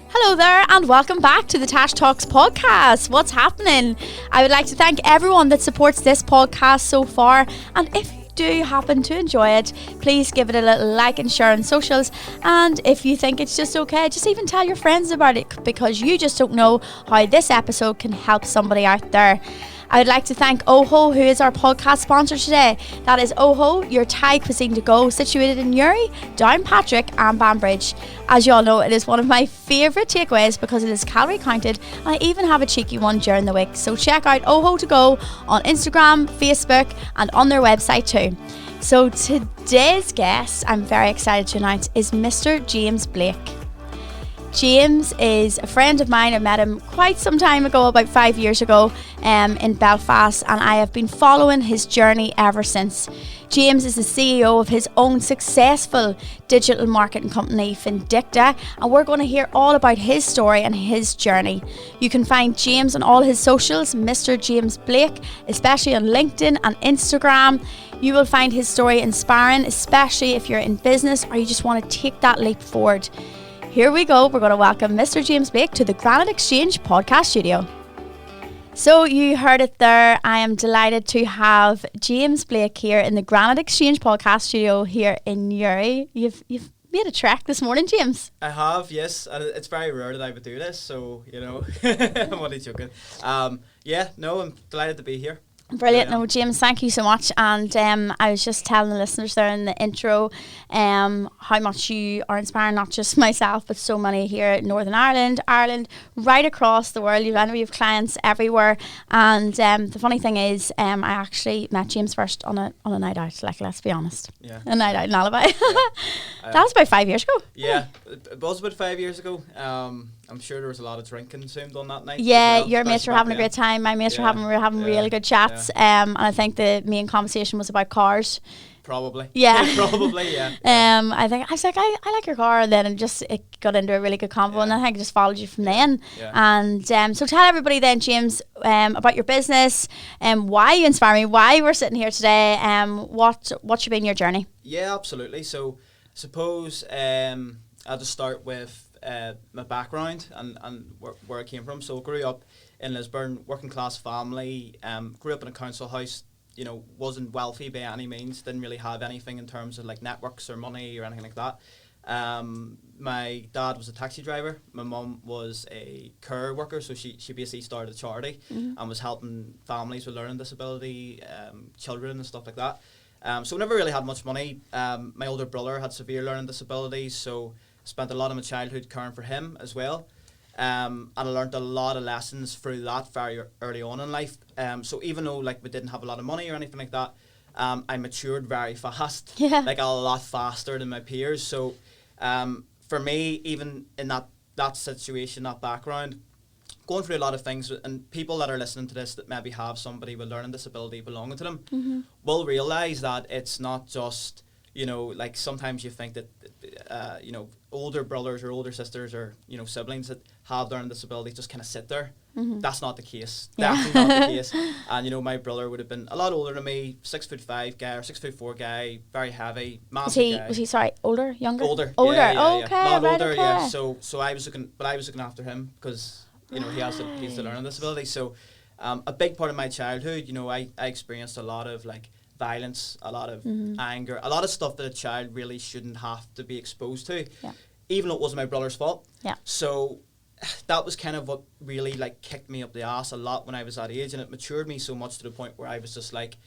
Hello there and welcome back to the Tash Talks podcast. What's happening? I would like to thank everyone that supports this podcast so far, and if you do happen to enjoy it, please give it a little like and share on socials, and if you think it's just okay, just even tell your friends about it, because you just don't know how this episode can help somebody out there. I would like to thank Oho, who is our podcast sponsor today. That is Oho, your Thai cuisine to go, situated in Uri, Downpatrick and Banbridge. As you all know, it is one of my favourite takeaways because it is calorie counted, and I even have a cheeky one during the week. So check out Oho to go on Instagram, Facebook and on their website too. So today's guest, I'm very excited to announce, is Mr. James Blake. James is a friend of mine. I met him quite some time ago, about 5 years ago, in Belfast, and I have been following his journey ever since. James is the CEO of his own successful digital marketing company, Vindicta, and we're going to hear all about his story and his journey. You can find James on all his socials, Mr. James Blake, especially on LinkedIn and Instagram. You will find his story inspiring, especially if you're in business or you just want to take that leap forward. Here we go. We're going to welcome Mr. James Blake to the Granite Exchange podcast studio. So you heard it there. I am delighted to have James Blake here in the Granite Exchange podcast studio here in Uri. You've made a trek this morning, James. I have, yes. And it's very rare that I would do this, so, you know, I'm only joking. I'm delighted to be here. Brilliant. No, James, thank you so much. And I was just telling the listeners there in the intro how much you are inspiring not just myself, but so many here in Northern Ireland, right across the world. I know you have clients everywhere. And the funny thing is, I actually met James first on a night out, like, let's be honest. Yeah. A night out in Alibi. Yeah. That was about 5 years ago. Yeah, it was about 5 years ago. I'm sure there was a lot of drink consumed on that night. Yeah, well, your mates were having a great time. My mates were having really good chats. And I think the main conversation was about cars. Probably. Yeah. Probably, yeah. I think I was like, I like your car, and then it got into a really good convo, and then I think I just followed you from then. Yeah. And so tell everybody then, James, about your business and why you inspire me, why we're sitting here today, what's been your journey? Yeah, absolutely. So I suppose I'll just start with my background and where I came from. So I grew up in Lisburn, working class family, grew up in a council house, you know, wasn't wealthy by any means, didn't really have anything in terms of like networks or money or anything like that. My dad was a taxi driver, my mum was a care worker, so she basically started a charity and was helping families with learning disability, children and stuff like that. So we never really had much money. My older brother had severe learning disabilities, so spent a lot of my childhood caring for him as well. And I learned a lot of lessons through that very early on in life. So even though like we didn't have a lot of money or anything like that, I matured very fast, like a lot faster than my peers. So for me, even in that situation, that background, going through a lot of things, and people that are listening to this that maybe have somebody with learning disability belonging to them will realise that it's not just, you know, like sometimes you think that, you know, older brothers or older sisters or, you know, siblings that have learning disabilities just kind of sit there. That's not the case. Definitely not the case. And, you know, my brother would have been a lot older than me, 6'5" guy or 6'4" guy, very heavy, massive guy. Was he older, younger? Older. Yeah, okay, a lot older, okay. Yeah. So I was looking after him because, you know, he has the learning disability. So a big part of my childhood, you know, I experienced a lot of like violence, a lot of anger, a lot of stuff that a child really shouldn't have to be exposed to, even though it wasn't my brother's fault. So that was kind of what really like kicked me up the ass a lot when I was that age, and it matured me so much to the point where I was just like,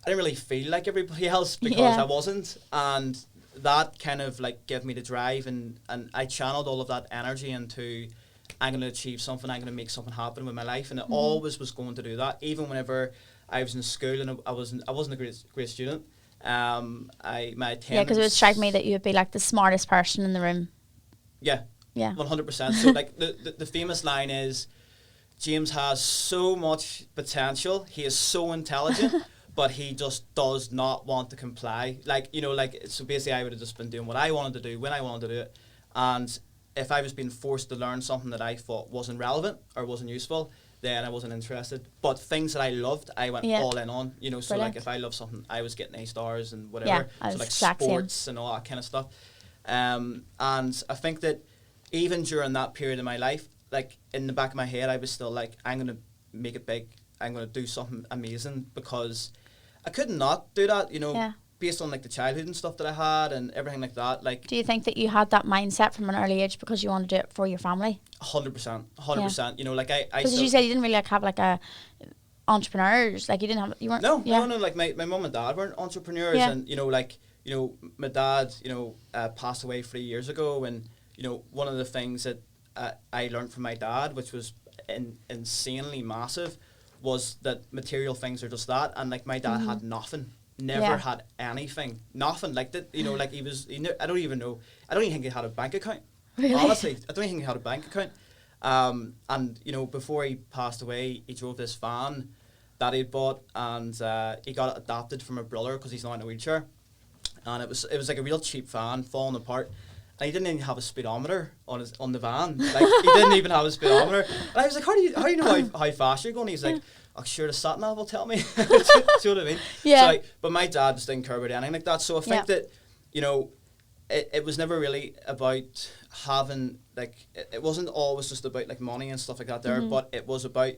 I didn't really feel like everybody else because I wasn't, and that kind of like gave me the drive, and I channeled all of that energy into, I'm going to achieve something, I'm going to make something happen with my life, and it always was going to do that, even whenever I was in school and I wasn't a great student. My attendance. Yeah, because it would strike me that you would be like the smartest person in the room. Yeah. 100%. So like the famous line is, James has so much potential. He is so intelligent, but he just does not want to comply. Like, you know, like, so basically I would have just been doing what I wanted to do when I wanted to do it. And if I was being forced to learn something that I thought wasn't relevant or wasn't useful, then I wasn't interested. But things that I loved, I went all in on. You know, so Brilliant. like if I love something, I was getting A stars and whatever. Yeah, I so was like exact same. sports and all that kind of stuff. And I think that even during that period of my life, like in the back of my head, I was still like, I'm gonna make it big. I'm gonna do something amazing, because I could not do that. You know. Based on like the childhood and stuff that I had and everything like that, like. Do you think that you had that mindset from an early age because you wanted to do it for your family? 100%. You know, like I. Because you said you didn't really like have like a entrepreneurs, like you weren't. No. Like my mum and dad weren't entrepreneurs, and you know, my dad, passed away 3 years ago, and you know, one of the things that I learned from my dad, which was insanely massive, was that material things are just that, and like my dad had nothing. Never had anything, nothing like that. You know, like I don't even think he had a bank account. Really? Honestly, I don't think he had a bank account. And you know, before he passed away, he drove this van that he'd bought, and he got it adopted from a brother because he's now in a wheelchair. And it was like a real cheap van, falling apart. And he didn't even have a speedometer on the van. Like he didn't even have a speedometer. And I was like, how do you know how fast you're going? He's like, oh, sure, the sat nav will tell me. Do you know what I mean? Yeah. So, like, but my dad just didn't care about anything like that. So I think that, you know, it was never really about having, like, it wasn't always just about, like, money and stuff like that there, but it was about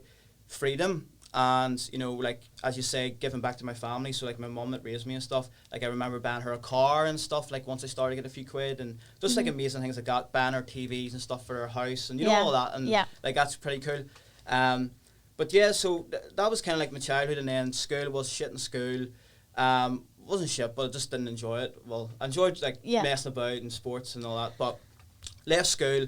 freedom and, you know, like, as you say, giving back to my family. So, like, my mum that raised me and stuff, like, I remember buying her a car and stuff, like, once I started to get a few quid, and just, like, amazing things like that, buying her TVs and stuff for her house, and, you know, all that, and, like, that's pretty cool. But yeah, so that was kind of like my childhood, and then school was shit in school. Wasn't shit, but I just didn't enjoy it. Well, I enjoyed like messing about and sports and all that, but left school.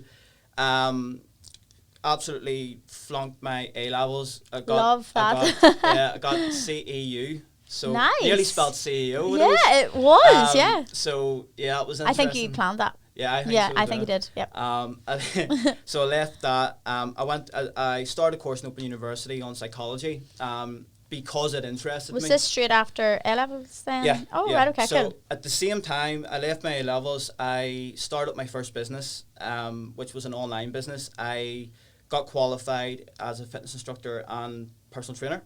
Absolutely flunked my A levels. Love that. I got CEU. So nice. Nearly spelled CEO. Yeah, it was. Yeah. So yeah, it was interesting. I think you planned that. Yeah, I think you did. Yep. So I left that. I started a course in Open University on psychology. Because it interested me. Was this straight after A levels then? Yeah. Oh, right. Okay. So cool. at the same time, I left my A levels. I started my first business, which was an online business. I got qualified as a fitness instructor and personal trainer.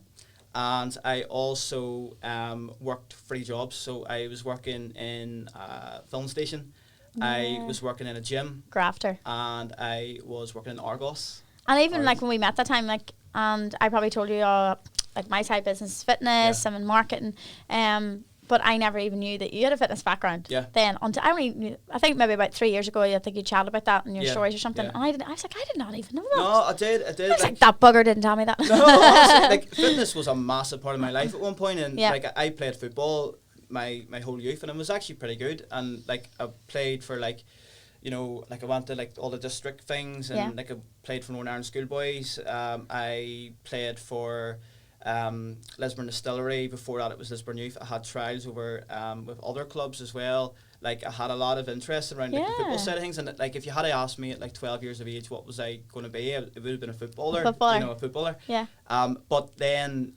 And I also worked 3 jobs. So I was working in a film station. Yeah. I was working in a gym. Grafter. And I was working in Argos. And even like when we met that time, like, and I probably told you, like my side business is fitness, I'm in marketing, but I never even knew that you had a fitness background. Yeah. Then until I think maybe about 3 years ago, I think you chatted about that in your stories or something. And I was like, I did not even know that. No, I did. I was like, that bugger didn't tell me that. No, honestly, like fitness was a massive part of my life at one point, and like I played football my whole youth, and it was actually pretty good. And like I played for like, you know, like I went to like all the district things, and like I played for Northern Ireland Schoolboys. I played for Lisburn Distillery. Before that, it was Lisburn Youth. I had trials over with other clubs as well. Like I had a lot of interest around like, the football side of things, and like if you had asked me at like 12 years of age what was I going to be, it would have been a footballer. You know, a footballer. Yeah. But then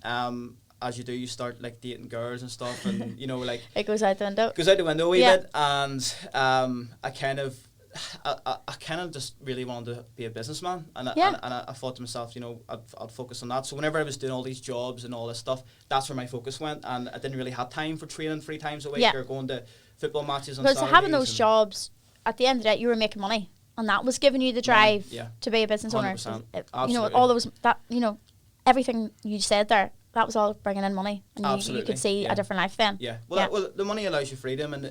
as you do, you start like dating girls and stuff, and you know, like it goes out the window. Goes out the window a wee bit, and I kind of just really wanted to be a businessman, and I thought to myself, you know, I'd focus on that. So whenever I was doing all these jobs and all this stuff, that's where my focus went, and I didn't really have time for training 3 times a week or going to football matches on Saturdays. Because having those jobs, at the end of the day, you were making money, and that was giving you the drive to be a business owner. 100%. You know, all those everything you said there. That was all bringing in money, and you could see a different life then. Yeah. Well, the money allows you freedom, and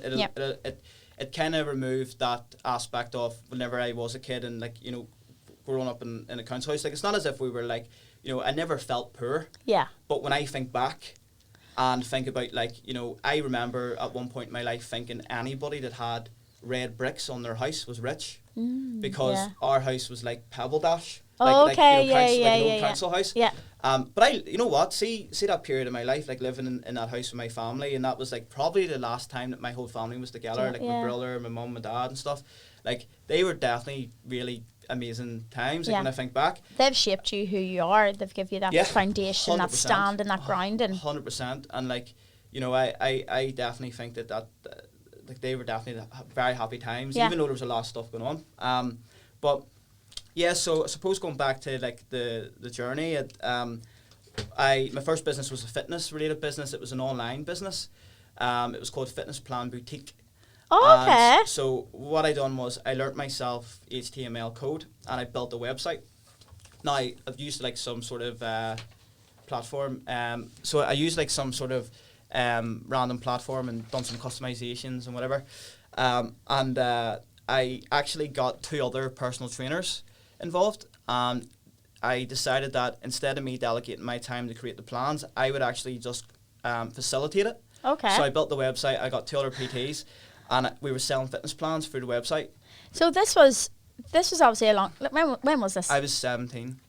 it kind of removed that aspect of whenever I was a kid and like, you know, growing up in a council house. Like it's not as if we were like, you know, I never felt poor. Yeah. But when I think back and think about like, you know, I remember at one point in my life thinking anybody that had red bricks on their house was rich, because our house was like Pebble Dash. Like an old council house. Yeah. But you know what? See that period of my life, like living in that house with my family, and that was like probably the last time that my whole family was together, like my brother, my mum, my dad, and stuff. Like they were definitely really amazing times. Like when I think back, they've shaped you who you are. They've given you that foundation, 100%. That stand, and that grounding. 100%. And like, you know, I definitely think that like they were definitely very happy times, even though there was a lot of stuff going on. But Yeah, so I suppose going back to like the journey, my first business was a fitness related business. It was an online business. It was called Fitness Plan Boutique. Oh, okay. And so what I done was I learnt myself HTML code and I built a website. Now I've used like some sort of platform. So I used like some sort of random platform and done some customizations and whatever. And I actually got 2 other personal trainers involved. And I decided that instead of me delegating my time to create the plans, I would actually just facilitate it. Okay. So I built the website. I got 2 other PTs, and we were selling fitness plans through the website. So this was obviously a long. When was this? I was 17.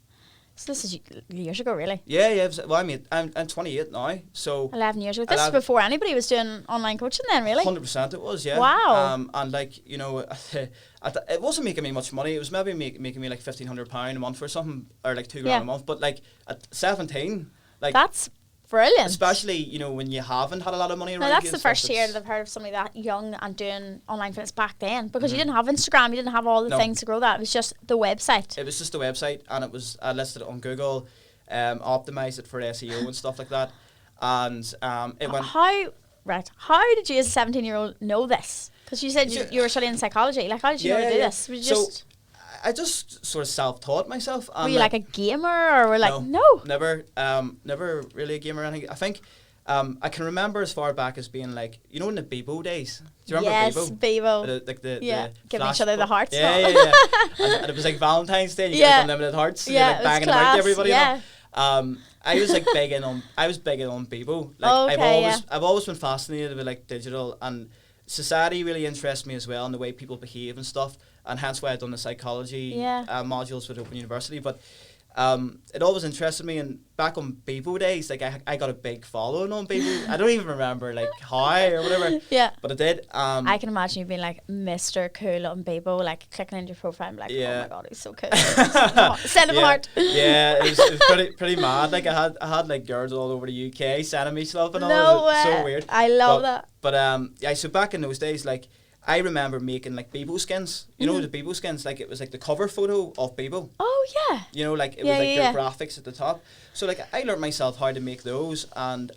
So this is years ago, really. Yeah. Well, I mean, I'm 28 now, so 11 years ago. This is before anybody was doing online coaching, then, really. 100% it was, yeah. Wow. And like it wasn't making me much money. It was maybe making me like £1,500 a month or something, or like £2,000 a month. But like at 17, like that's brilliant. Especially when you haven't had a lot of money around. Now that's the first year that I've heard of somebody that young and doing online fitness back then, because you didn't have Instagram, you didn't have all the things to grow that. It was just the website. It was just the website, and I listed it on Google, optimised it for SEO and stuff like that, and it went. How did you as a 17-year-old know this? Because you said you were studying psychology. Like, how did you know to do this? Was just I just sort of self-taught myself. Were you like a gamer, or were like no? Never really a gamer or anything. I think I can remember as far back as being like, in the Bebo days. Do you remember Bebo? The giving each other the hearts. Yeah. and it was like Valentine's Day. You get unlimited hearts. Yeah, you're like banging them out to everybody. Yeah. I was like big in on Bebo. Like I've always been fascinated with like digital, and society really interests me as well, and the way people behave and stuff. And hence why I've done the psychology modules with Open University. But it always interested me. And back on Bebo days, like I got a big following on Bebo. I don't even remember like how or whatever. Yeah. But I did. I can imagine you being like Mr. Cool on Bebo, like clicking into your profile and like, oh my god, he's so cool. Send him a heart. Yeah, it was pretty mad. Like I had like girls all over the UK sending me stuff and all. No way. So weird. I love that. But so back in those days, like I remember making like Bebo skins. You know the Bebo skins, like it was like the cover photo of Bebo. Oh yeah. Like it was like their graphics at the top. So like I learned myself how to make those, and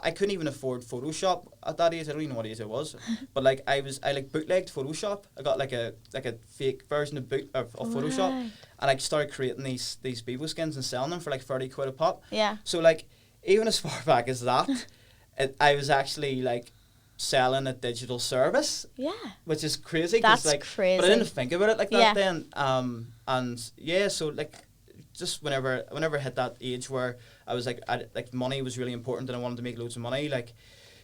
I couldn't even afford Photoshop at that age. I don't even know what age it was, but like I like bootlegged Photoshop. I got like a fake version of Photoshop, and I started creating these Bebo skins and selling them for like 30 quid a pop. Yeah. So like even as far back as that, I was actually like selling a digital service, which is crazy. That's like, crazy. But I didn't think about it like that then. And so like, just whenever I hit that age where I was like, money was really important, and I wanted to make loads of money. Like,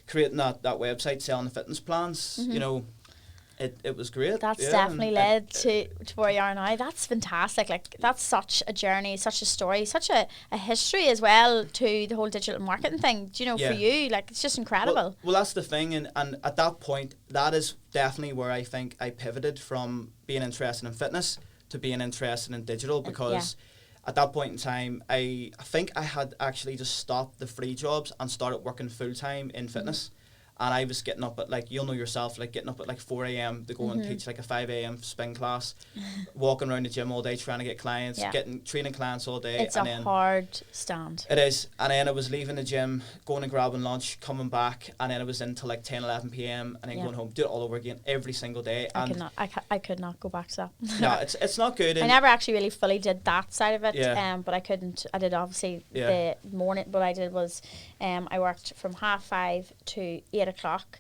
creating that website, selling the fitness plans, it was great. That's definitely led to where you are now. That's fantastic. Like, that's such a journey, such a story, such a history as well to the whole digital marketing thing. Do you know, for you, like, it's just incredible. Well, that's the thing. And at that point, that is definitely where I think I pivoted from being interested in fitness to being interested in digital, because at that point in time, I think I had actually just stopped the free jobs and started working full-time in fitness. And I was getting up at, like, you'll know yourself, like getting up at like 4 a.m. to go and teach like a 5 a.m. spin class, walking around the gym all day trying to get clients, training clients all day. It's a hard stand. It is. And then I was leaving the gym, going and grabbing lunch, coming back, and then I was in till like 10, 11 p.m. and then going home, do it all over again every single day. I could not go back to that. No, it's not good. I never actually really fully did that side of it, but I couldn't. I did obviously the morning. What I did was I worked from 5:30 to 8 o'clock,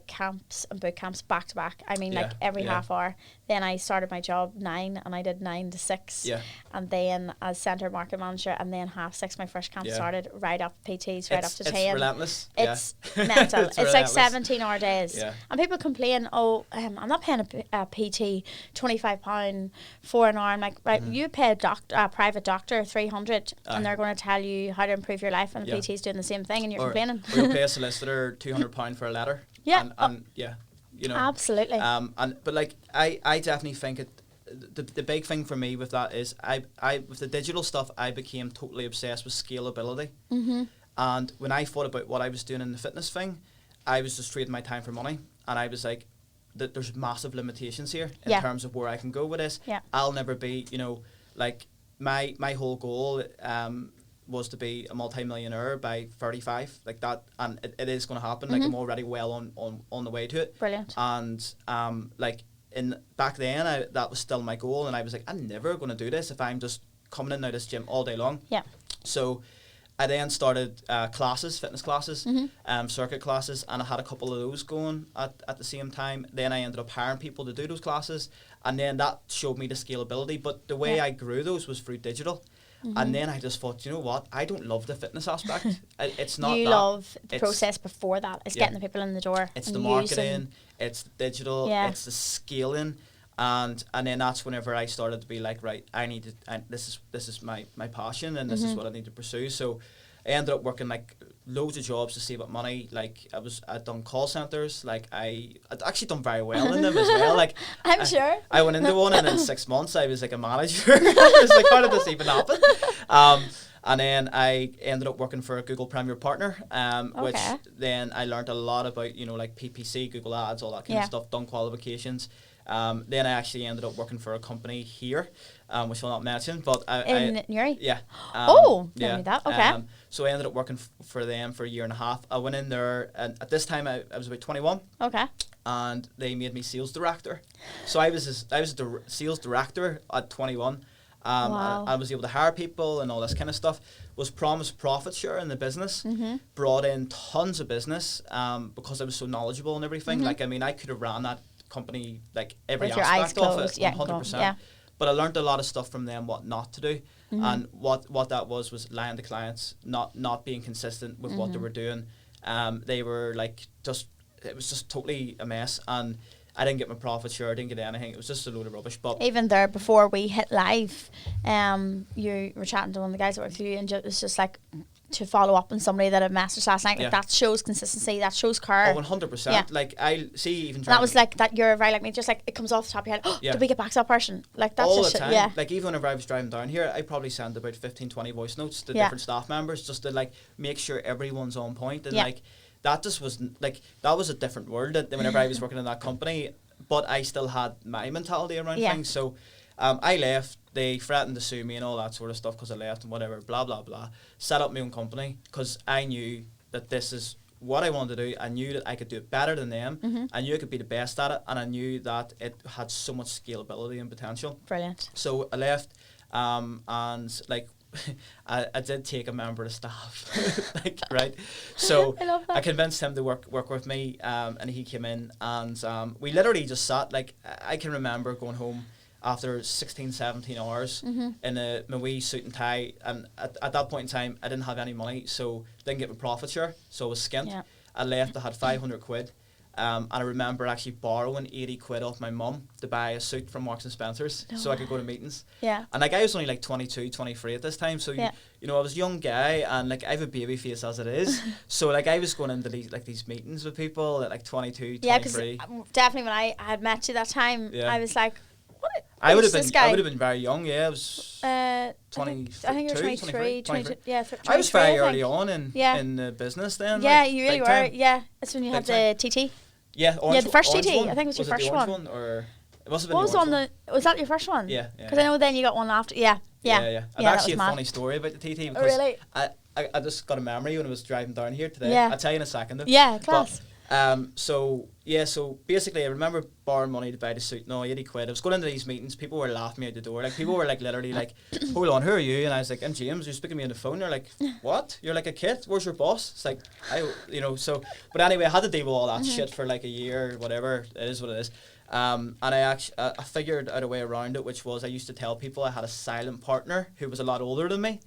camps and boot camps back to back. I mean, like every half hour. Then I started my job 9, and I did 9 to 6. Yeah. And then as centre market manager, and then 6:30 my first camp started, right up PTs, right up to 10. It's relentless. It's mental. it's like 17-hour days. Yeah. And people complain, I'm not paying a PT £25 for an hour. I'm like, right, you pay a private doctor $300, and they're going to tell you how to improve your life, and the PT's doing the same thing, and you're complaining. Or you pay a solicitor £200 for a letter. Yeah. And you know, absolutely. But like I definitely think the big thing for me with that is I with the digital stuff, I became totally obsessed with scalability. And when I thought about what I was doing in the fitness thing, I was just trading my time for money, and I was like, that there's massive limitations here in Yeah. terms of where I can go with this. Yeah. I'll never be, you know, like my whole goal was to be a multi-millionaire by 35, like that, and it is going to happen. Like I'm already well on the way to it. Brilliant. And like back then, that was still my goal, and I was like, I'm never going to do this if I'm just coming in now this gym all day long. Yeah. So I then started fitness classes, circuit classes, and I had a couple of those going at the same time. Then I ended up hiring people to do those classes, and then that showed me the scalability. But the way I grew those was through digital. And then I just thought, you know what? I don't love the fitness aspect. It's not you that. love the It's- process before that. It's getting the people in the door. It's and the marketing, it's the digital, it's the scaling. And then that's whenever I started to be like, right, I need to, this is my passion, and this is what I need to pursue. So I ended up working like loads of jobs to save up money. Like I'd done call centers. Like I'd actually done very well in them as well. Like I'm sure. I went into one, and in 6 months I was like a manager. I was like, how did this even happen? And then I ended up working for a Google Premier Partner, which then I learned a lot about, you know, like PPC, Google Ads, all that kind of stuff, done qualifications. Then I actually ended up working for a company here, which I'll not mention, but in Newry? Yeah. Never knew that. Okay. So I ended up working for them for a year and a half. I went in there, and at this time I was about 21. Okay. And they made me sales director. So I was a sales director at 21. Wow. I was able to hire people and all this kind of stuff. Was promised profit share in the business. Brought in tons of business because I was so knowledgeable and everything. Like, I mean, I could have ran that company, like every with your eyes aspect of closed. it, Yeah, 100%. yeah. But I learned a lot of stuff from them, what not to do. And what that was lying to clients, not being consistent with what they were doing. They were like, it was just totally a mess, and I didn't get my profit share, I didn't get anything. It was just a load of rubbish. But even there, before we hit live, you were chatting to one of the guys that worked with you, and it was just like to follow up on somebody that had messaged last night. Like that shows consistency, that shows care. 100%. Yeah. Like I see, even that was like that. You're very like me. Just like it comes off the top of your head. Oh, did we get back to that person? Like that's all just the time. Yeah. Like even whenever I was driving down here, I probably sent about 15-20 voice notes to different staff members just to like make sure everyone's on point. And like that just was like that was a different world than whenever I was working in that company. But I still had my mentality around things. So I left. They threatened to sue me and all that sort of stuff because I left and whatever, blah, blah, blah. Set up my own company because I knew that this is what I wanted to do. I knew that I could do it better than them. I knew I could be the best at it. And I knew that it had so much scalability and potential. Brilliant. So I left and like I did take a member of staff, like, right? So I love that. I convinced him to work with me, and he came in, and we literally just sat. Like I can remember going home after 16, 17 hours in my wee suit and tie, and at that point in time, I didn't have any money, so didn't get my profit share, so I was skint. Yeah. I left. I had 500 quid. And I remember actually borrowing 80 quid off my mum to buy a suit from Marks and Spencer's so I could go to meetings. Yeah. And like I was only like 22, 23 at this time, so you know I was a young guy, and like I have a baby face as it is. So like I was going into these meetings with people at like 22, 23. Yeah, because definitely when I had met you that time, I was like, what? I would have been been very young. Yeah, I was 20. I think you were 23, 22. Yeah, 23, I was very early on in the business then. Yeah, like, you really were. time. Yeah, that's when you had the TT. Yeah, the first orange TT. one? I think it was your first the orange one. Or it must have been What was the on orange the? Was that your first one? Yeah. Because I know then you got one after. Yeah. And that actually was a mad. funny story about the TT because Really? I just got a memory when I was driving down here today. Yeah. I'll tell you in a second. Though. Yeah, class. But, so basically I remember borrowing money to buy the suit. No, 80 quid. I was going into these meetings. People were laughing me out the door. Like people were like literally like, hold on, who are you? And I was like, I'm James. You're speaking to me on the phone. They're like, what? You're like a kid. Where's your boss? It's like so. But anyway, I had to deal with all that shit for like a year or whatever. It is what it is. And I figured out a way around it, which was I used to tell people I had a silent partner who was a lot older than me.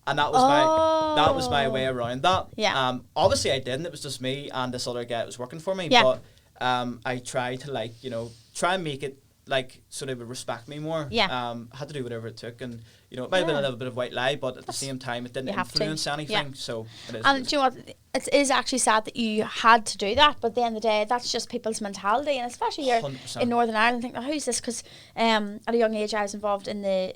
And that was my way around that. Yeah. Obviously I didn't. It was just me and this other guy that was working for me. Yeah. But I tried to try and make it like so they would respect me more. Yeah. I had to do whatever it took, and it might have been a little bit of white lie, but at the same time it didn't influence anything. Yeah. So it is. And do you know what? It is actually sad that you had to do that, but at the end of the day, that's just people's mentality, and especially here 100%. in Northern Ireland, think, oh, who's this? Because at a young age, I was involved in the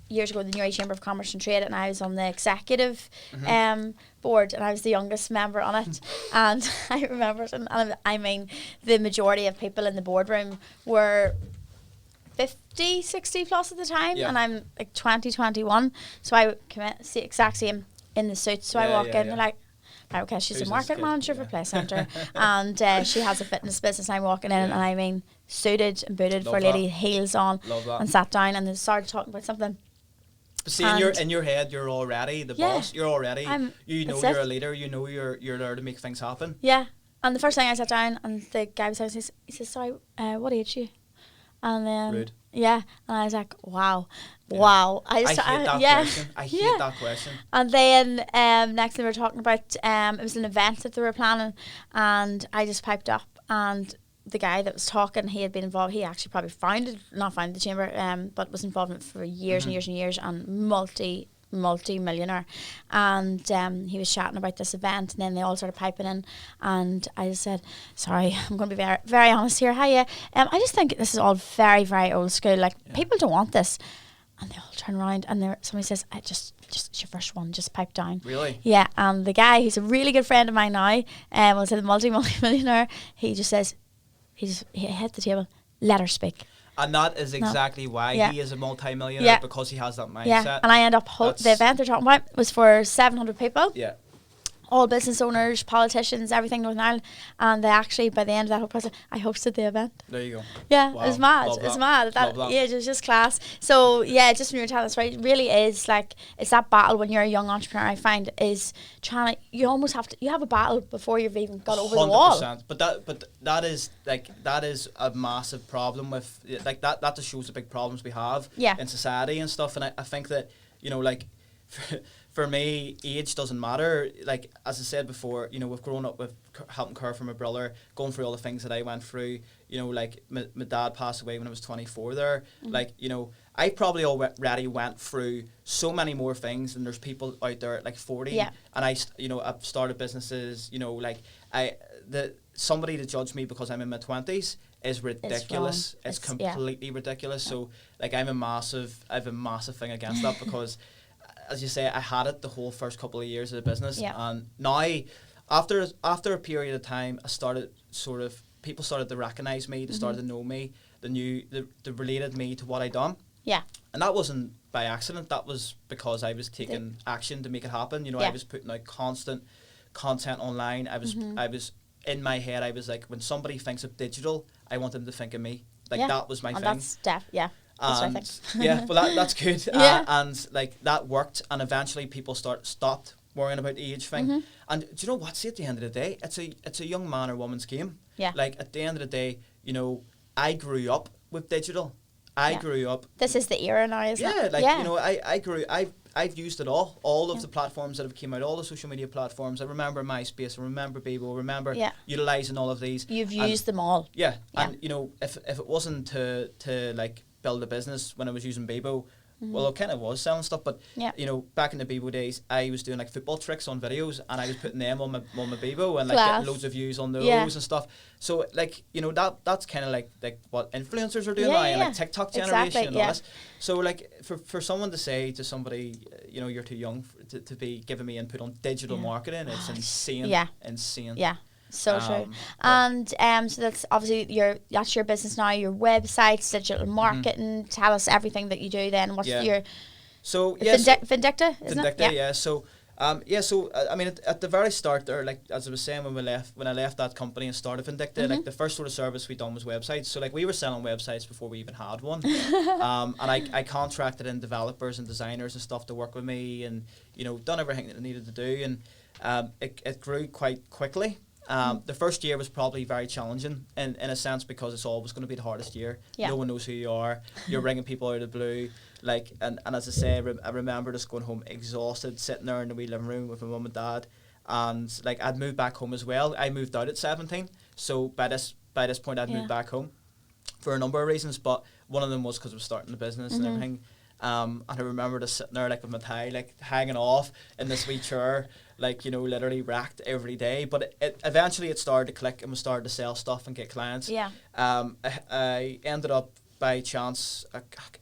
years ago the Newry Chamber of Commerce and Trade, and I was on the executive Mm-hmm. board, and I was the youngest member on it. And I remember it, and I mean, the majority of people in the boardroom were 50, 60 plus at the time, Yeah. and I'm like 20, 21. So I would commit, see exact same in the suit. So I Yeah, walk yeah, in, yeah. they're like, right, okay, she's Who's a this market kid? manager for Yeah. Play Centre, and she has a fitness business. I'm walking in, Yeah. and I mean, suited and booted Love for a lady, that. heels on, Love that. and sat down, and they started talking about something. But see, And- in your head, you're already the Yeah. boss. You're already, you know, that's you're it. a leader. You know, you're there to make things happen. Yeah. And the first thing I sat down, and the guy beside me, he says, sorry, what age are you? And then, Rude. yeah, and I was like, wow, Yeah. wow. I hate that yeah. question. I hate Yeah. that question. And then next thing we were talking about, it was an event that they were planning, and I just piped up, and the guy that was talking, he had been involved, he actually probably not founded the chamber, but was involved in it for years and years and years, and multi-millionaire. And he was chatting about this event, and then they all started piping in, and I just said, sorry, I'm going to be very, very honest here. Hiya. I just think this is all very, very old school. Like, people don't want this. And they all turn around, and somebody says, just it's your first one, just pipe down. Really? Yeah, and the guy who's a really good friend of mine now, was a multi-millionaire, he just says, he hit the table, let her speak. And that is exactly why Yeah. he is a multi-millionaire, Yeah. because he has that mindset. Yeah, and I end up, the event they're talking about was for 700 people. Yeah. All business owners, politicians, everything Northern Ireland, and they actually, by the end of that whole process, I hosted the event. There you go. Yeah, Wow. it was mad. Love It was that. mad. Love that. Yeah, it was just class. So yeah, just when you were telling us, right, it really is like, it's that battle when you're a young entrepreneur. I find is trying to, you almost have to, you have a battle before you've even got over the wall. 100%. But that is a massive problem with, like, that just shows the big problems we have Yeah. in society and stuff. And I think that, you know, like, for me, age doesn't matter. Like, as I said before, you know, we've grown up with helping care for my brother, going through all the things that I went through. You know, like, my dad passed away when I was 24 there. Like, you know, I probably already went through so many more things than there's people out there at like 40. Yeah. And I've started businesses, you know, like, somebody to judge me because I'm in my 20s is ridiculous. It's completely ridiculous. Yeah. So, like, I have a massive thing against that because, as you say, I had it the whole first couple of years of the business. Yeah. And now, after a period of time, people started to recognise me, they started to know me, they related me to what I done. Yeah. And that wasn't by accident, that was because I was taking action to make it happen. You know, I was putting out constant content online. I was in my head, I was like, when somebody thinks of digital, I want them to think of me. Like, that was my thing. That's That's what I think. Yeah, well, that's good. Yeah. And like, that worked, and eventually people stopped worrying about the age thing. And do you know what? See, at the end of the day, it's a young man or woman's game. Yeah. Like, at the end of the day, you know, I grew up with digital. I grew up. This is the era now, isn't it? Yeah, like, you know, I've used it all of the platforms that have came out, all the social media platforms. I remember MySpace, I remember Bebo, remember utilising all of these. You've used them all. Yeah, and you know, if it wasn't to like build a business when I was using Bebo, well, it kind of was selling stuff, but you know, back in the Bebo days, I was doing like football tricks on videos, and I was putting them on my Bebo and like getting loads of views on those and stuff. So, like, you know, that's kind of like what influencers are doing now, and like TikTok generation and all this. So, like, for someone to say to somebody, you know, you're too young to be giving me input on digital marketing, it's insane. Insane. Yeah. So true. And so that's obviously that's your business now, your websites, digital marketing. Tell us everything that you do then. What's your Vindicta, isn't it? Yeah. So I mean, at the very start there, like, as I was saying, when I left that company and started Vindicta, like, the first sort of service we done was websites. So, like, we were selling websites before we even had one. And I contracted in developers and designers and stuff to work with me, and, you know, done everything that I needed to do, and it grew quite quickly. The first year was probably very challenging in a sense, because it's always going to be the hardest year. No one knows who you are. You're ringing people out of the blue. Like, and as I say, I remember just going home exhausted, sitting there in the wee living room with my mum and dad. And, like, I'd moved back home as well. I moved out at 17. So by this point, I'd moved back home for a number of reasons. But one of them was because I was starting the business and everything. And I remember just sitting there, like, with my tie, like, hanging off in this wee chair, like, you know, literally racked every day. But it eventually started to click, and we started to sell stuff and get clients. Yeah. I ended up by chance,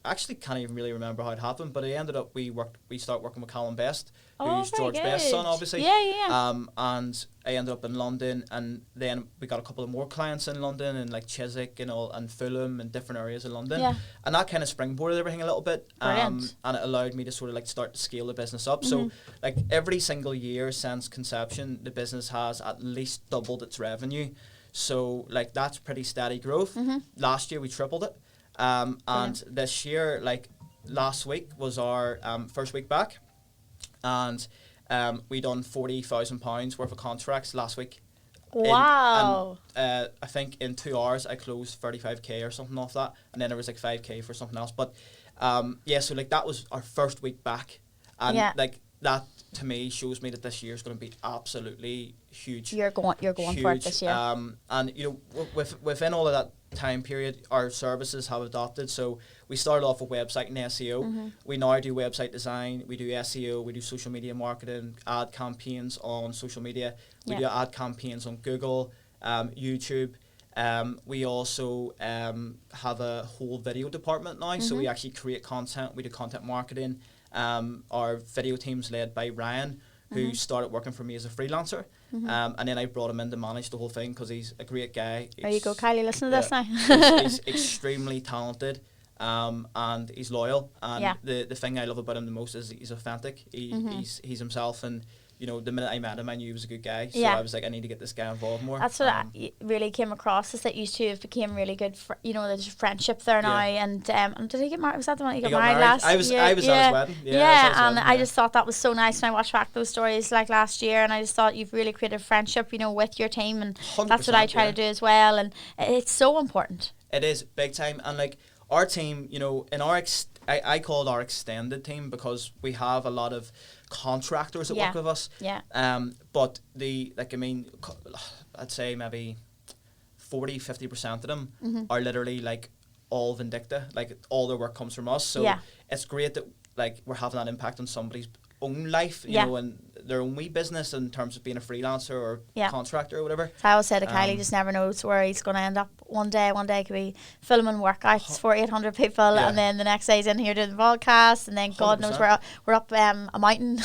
actually can't even really remember how it happened, but it ended up we started working with Callum Best, who's very George Best's son, obviously. Yeah. And I ended up in London, and then we got a couple of more clients in London, and like Chiswick and all, and Fulham, and different areas in London. Yeah. And that kind of springboarded everything a little bit. Brilliant. And it allowed me to sort of like start to scale the business up. So like every single year since conception, the business has at least doubled its revenue. So like that's pretty steady growth. Last year we tripled it. And this year, like last week was our first week back, and we done £40,000 worth of contracts last week. Wow. I think in 2 hours I closed 35k or something off that, and then there was like 5k for something else. But so like that was our first week back, and like that to me shows me that this year is going to be absolutely huge. You're going huge, for it this year. And you know, within all of that time period, our services have adopted. So we started off with website and SEO. We now do website design, we do SEO, we do social media marketing, ad campaigns on social media, we do ad campaigns on Google, YouTube. We also have a whole video department now, so we actually create content, we do content marketing. Our video team's led by Ryan, who started working for me as a freelancer. And then I brought him in to manage the whole thing because he's a great guy. There you go, Kylie, listen to this now. He's extremely talented, and he's loyal. And the thing I love about him the most is he's authentic. He's himself, and you know, the minute I met him, I knew he was a good guy. So I was like, I need to get this guy involved more. That's what I really came across, is that you two have became really good, there's friendship there now. And did he get married? Was that the one he got married last year? I was at his wedding. I just thought that was so nice. And I watched back those stories like last year, and I just thought you've really created friendship, you know, with your team. And that's what I try to do as well. And it's so important. It is big time. And like our team, you know, in our I call it our extended team because we have a lot of contractors that work with us. But I'd say maybe 40-50% of them are literally like all Vindicta. Like all their work comes from us. So it's great that like we're having that impact on somebody's own life, you know, and their own wee business in terms of being a freelancer or contractor or whatever. So I always say to Kylie, just never knows where he's going to end up one day. One day he could be filming workouts for 800 people, and then the next day he's in here doing the podcast, and then God 100%. Knows we're up a mountain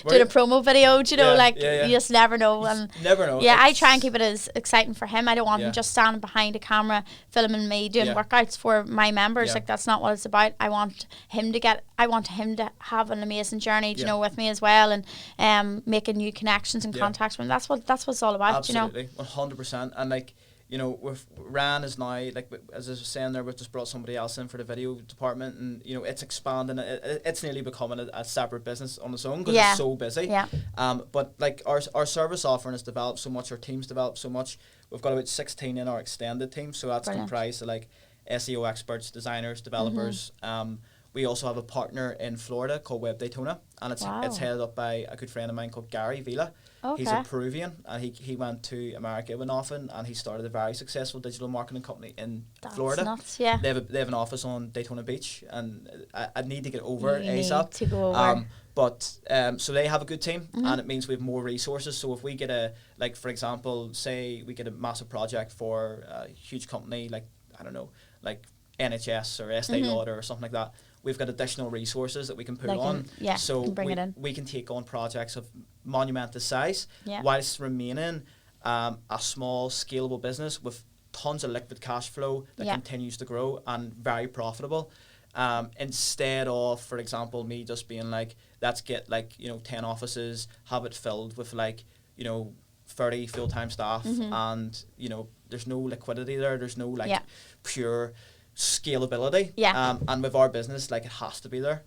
doing a promo video. Do you know, you just never know. And never know. Yeah, I try and keep it as exciting for him. I don't want him just standing behind a camera filming me doing workouts for my members. Like that's not what it's about. I want him to have an amazing journey, you know, with me as well, and making new connections and contacts with him. That's what it's all about. Absolutely, you know, 100%. And like, you know, with Ran is now, like as I was saying there, we've just brought somebody else in for the video department, and you know, it's expanding. It's nearly becoming a separate business on its own because it's so busy. But like our service offering has developed so much, our team's developed so much. We've got about 16 in our extended team, so that's comprised of like SEO experts, designers, developers. We also have a partner in Florida called Web Daytona, and it's headed up by a good friend of mine called Gary Vila. He's a Peruvian, and he went to America with often, and he started a very successful digital marketing company in Florida. Nuts, yeah. They have an office on Daytona Beach, and I need to get over ASAP. Need to go over. So they have a good team, and it means we have more resources. So if we get for example, say we get a massive project for a huge company, like, I don't know, like NHS or Estee Lauder or something like that, we've got additional resources that we can put on. So we can take on projects of monumental size whilst remaining a small, scalable business with tons of liquid cash flow that continues to grow and very profitable. Instead of, for example, me just being like, let's get 10 offices, have it filled with 30 full-time staff, and there's no liquidity there. There's no pure scalability, and with our business, it has to be there.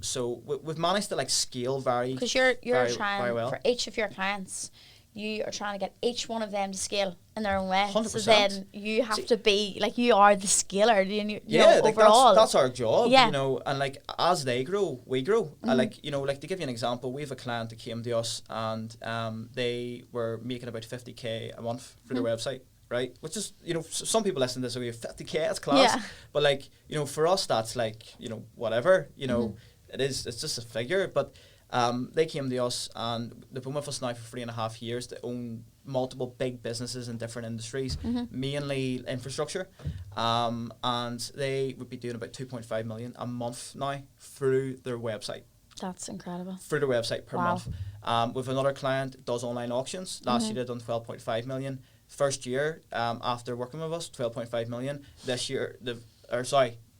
So we've managed to scale because you're very, trying very well. For each of your clients. You are trying to get each one of them to scale in their own way. 100%. So then you have to be you are the scaler. Overall. That's our job. And as they grow, we grow. To give you an example, we have a client that came to us, and they were making about 50k a month for their website. Right, which is, some people listen to this, so we have 50k, that's class. But for us, that's whatever, it's just a figure. But They came to us and they've been with us now for 3.5 years. They own multiple big businesses in different industries, mainly infrastructure, and they would be doing about 2.5 million a month now through their website. That's incredible. Through their website per month. With another client, does online auctions. Last year they done 12.5 million. First year, after working with us, 12.5 million. This year, the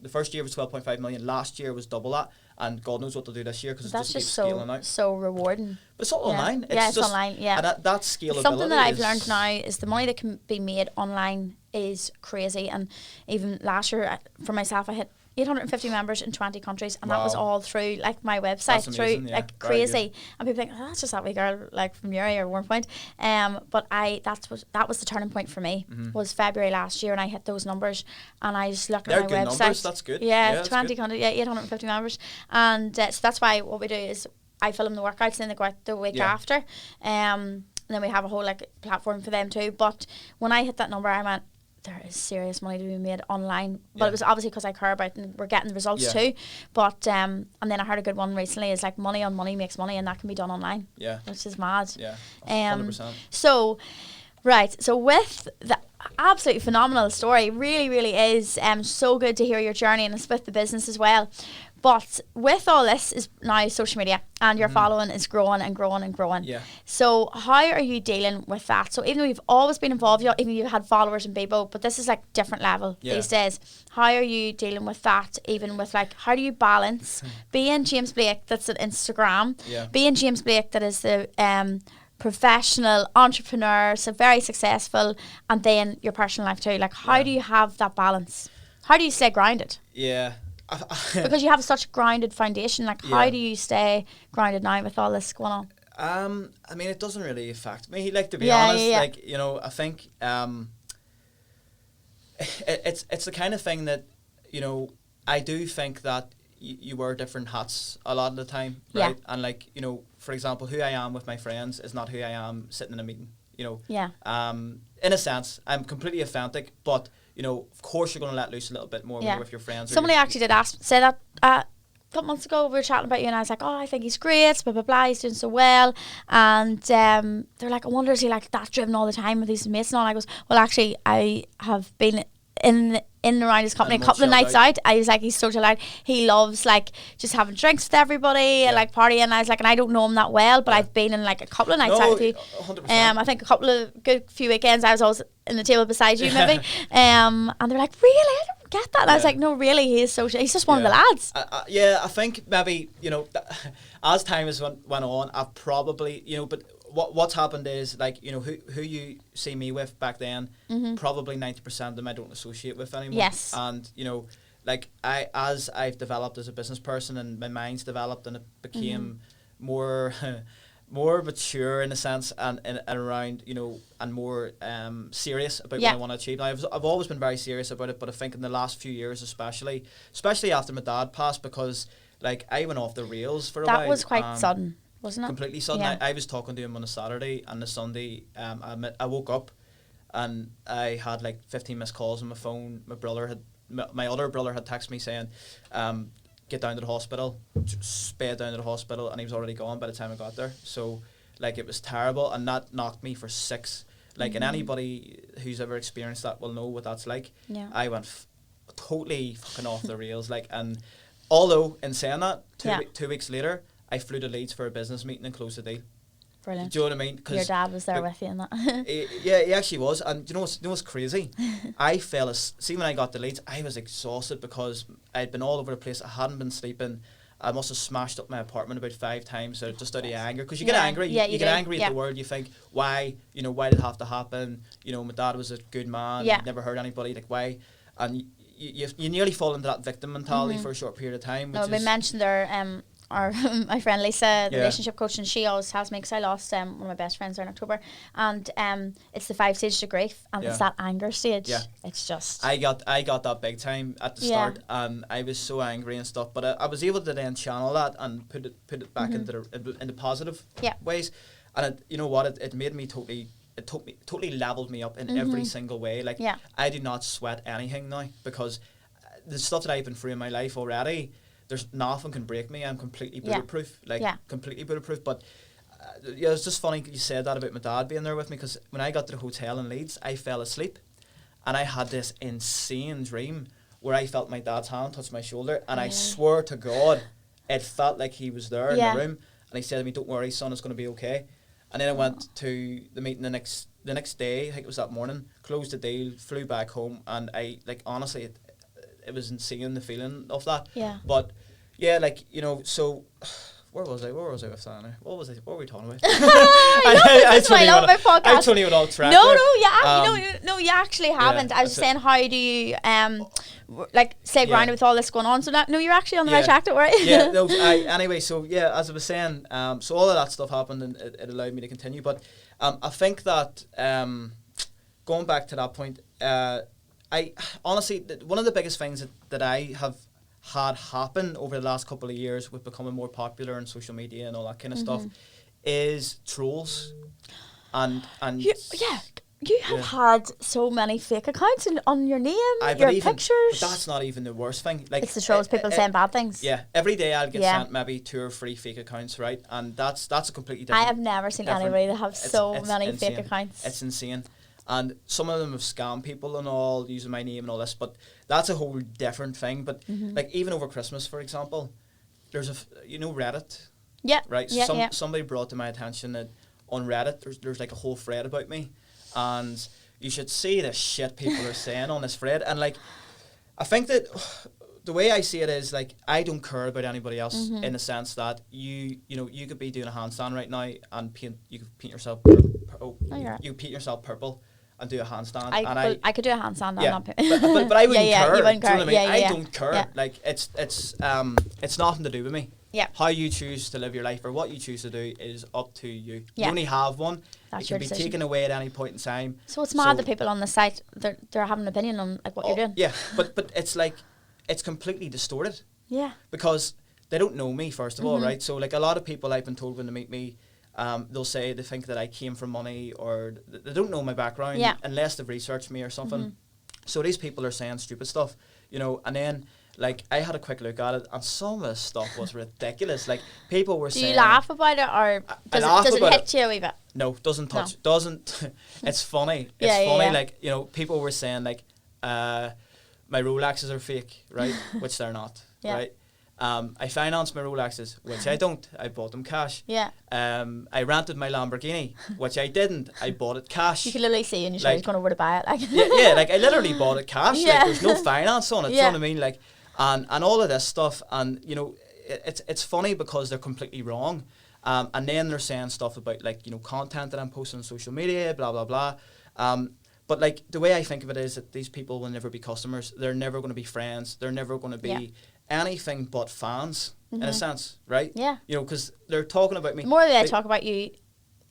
first year was 12.5 million. Last year was double that, and God knows what they'll do this year because it's just scaling out. So rewarding. But it's all online. It's online. Yeah, and that scalability. Something that I've learned now is the money that can be made online is crazy. And even last year, for myself, I hit 850 members in 20 countries, and that was all through like my website. That's amazing, through like crazy. And people think, oh, that's just that wee girl like from Uri or Warmpoint. But that was the turning point for me. Was February last year, and I hit those numbers, and I just looked at my website. Numbers, that's good. Yeah, 20 countries, 850 members, and so that's why what we do is I film the workouts, and then they go out the week after, and then we have a whole like platform for them too. But when I hit that number, I went, there is serious money to be made online, but it was obviously because I care about it and we're getting the results too. But and then I heard a good one recently is like money on money makes money, and that can be done online. Yeah, which is mad. Yeah, 100%. So with the absolutely phenomenal story, really is so good to hear your journey, and it's with the business as well. But with all this is now social media, and your following is growing and growing and growing. Yeah. So how are you dealing with that? So even though you've always been involved, even you've had followers in Bebo, but this is like different level these days. How are you dealing with that? Even with like, how do you balance being James Blake that's at Instagram, being James Blake that is the professional entrepreneur, so very successful, and then your personal life too? Like, how do you have that balance? How do you stay grounded? Yeah. Because you have such a grounded foundation. Like, how do you stay grounded now with all this going on? I mean, it doesn't really affect me. Like, to be honest, like, you know, I think it's the kind of thing that, you know, I do think that you wear different hats a lot of the time, right? And like, you know, for example, who I am with my friends is not who I am sitting in a meeting. You know, in a sense, I'm completely authentic, but you know, of course, you're going to let loose a little bit more when you're with your friends. Somebody actually did say that a couple months ago. We were chatting about you, and I was like, "Oh, I think he's great, blah blah blah. He's doing so well." And they're like, "I wonder is he like that driven all the time with his mates?" And all. I goes, "Well, actually, I have been in and around his company a couple of nights out. I was like, he's so delighted. He loves like just having drinks with everybody and like partying. And I was like, and I don't know him that well, but I've been in like a couple of nights out with you. 100%. I think a couple of good few weekends I was always in the table beside you maybe. And they're like, really? I don't get that. And I was like, no, really, he's just one of the lads. I think maybe, you know, as time has went on, I've probably, you know, but what's happened is, like, you know, who you see me with back then, probably 90% of them I don't associate with anymore. Yes. And, you know, like, as I've developed as a business person and my mind's developed and it became more more mature in a sense and around, you know, and more serious about what I want to achieve. Now, I've always been very serious about it, but I think in the last few years especially after my dad passed, because, like, I went off the rails for a while. That was quite sudden. Wasn't it? Completely sudden. Yeah. I was talking to him on a Saturday, and the Sunday, I woke up and I had like 15 missed calls on my phone. My other brother had texted me saying, get down to the hospital, sped down to the hospital, and he was already gone by the time I got there. So, like, it was terrible, and that knocked me for 6. Like, and anybody who's ever experienced that will know what that's like. Yeah. I went totally fucking off the rails, like, and although in saying that, 2 weeks later, I flew to Leeds for a business meeting and closed the deal. Brilliant. Do you know what I mean? Your dad was there with you in that. He actually was. And do you know what's crazy? I see, when I got to Leeds, I was exhausted because I'd been all over the place. I hadn't been sleeping. I must have smashed up my apartment about 5 times, just out of anger. Because you get angry. You get angry at the world. You think, why did it have to happen? You know, my dad was a good man. He'd never hurt anybody. Like, why? And you nearly fall into that victim mentality for a short period of time. We mentioned there, my friend Lisa, the relationship coach, and she always tells me, because I lost one of my best friends there in October, and it's the 5 stages of grief, and it's that anger stage. Yeah. It's just... I got that big time at the start, and I was so angry and stuff, but I was able to then channel that and put it back into positive ways, and you know what, it made me totally leveled me up in every single way. Like, I do not sweat anything now, because the stuff that I've been through in my life already, there's nothing can break me. I'm completely Yeah. bulletproof, like Yeah. completely bulletproof. But yeah, it's just funny you said that about my dad being there with me, because when I got to the hotel in Leeds, I fell asleep, and I had this insane dream where I felt my dad's hand touch my shoulder, and I swear to God, it felt like he was there in the room, and he said to me, "Don't worry, son, it's going to be okay." And then I went to the meeting the next day. I think it was that morning. Closed the deal, flew back home, and I like honestly, it was insane, the feeling of that. Yeah. But yeah, like, you know, so where was I with that now? What were we talking about? I totally went off track. You actually haven't. I was saying, how do you like stay grounded with all this going on? So you're actually on the right track, don't worry. Yeah. No. Anyway, so yeah, as I was saying, so all of that stuff happened, and it allowed me to continue. But I think that going back to that point, I honestly, one of the biggest things that I have had happen over the last couple of years with becoming more popular on social media and all that kind of stuff is trolls. And you have had so many fake accounts on your name, your pictures. But that's not even the worst thing. Like, it's the trolls, people saying bad things. Yeah, every day I'll get sent maybe 2 or 3 fake accounts, right? And that's a completely different. I have never seen anybody that have so many insane. fake accounts. It's insane. And some of them have scammed people and all, using my name and all this, but that's a whole different thing. But like, even over Christmas, for example, there's Reddit. Yeah. Right. Somebody brought to my attention that on Reddit there's like a whole thread about me, and you should see the shit people are saying on this thread. And like, I think that the way I see it is, like, I don't care about anybody else in the sense that you could be doing a handstand right now and you could paint yourself you paint yourself purple and do a handstand. I could do a handstand. But I wouldn't care. You wouldn't care. Do you know what I mean? Yeah. I don't care. Yeah. Like, it's nothing to do with me. Yeah. How you choose to live your life or what you choose to do is up to you. Yeah. You only have one. That's it your can be decision. taken away at any point in time. So it's mad that people on the site, they're having an opinion on like what you're doing. Yeah, but it's like, it's completely distorted. Yeah. Because they don't know me, first of all, right? So like, a lot of people I've been told when they meet me, they'll say they think that I came from money, or they don't know my background unless they've researched me or something. So these people are saying stupid stuff, and then like, I had a quick look at it, and some of the stuff was ridiculous. Like, people were saying... Do you laugh about it, or does it hit you a wee bit? No, doesn't touch. Doesn't. It's funny. It's funny. Like, people were saying like, my Rolexes are fake, right? Which they're not, right? I financed my Rolexes, which I don't. I bought them cash. Yeah. I rented my Lamborghini, which I didn't. I bought it cash. You can literally see and you're sure he's going over to buy it. Like. Like, I literally bought it cash. Like, there's no finance on it. Do you know what I mean? Like, and all of this stuff, and it's funny because they're completely wrong. And then they're saying stuff about, like, content that I'm posting on social media, blah blah blah. But like, the way I think of it is that these people will never be customers. They're never going to be friends. They're never going to be anything but fans, in a sense, right? Yeah. Because they're talking about me. The more they talk about you,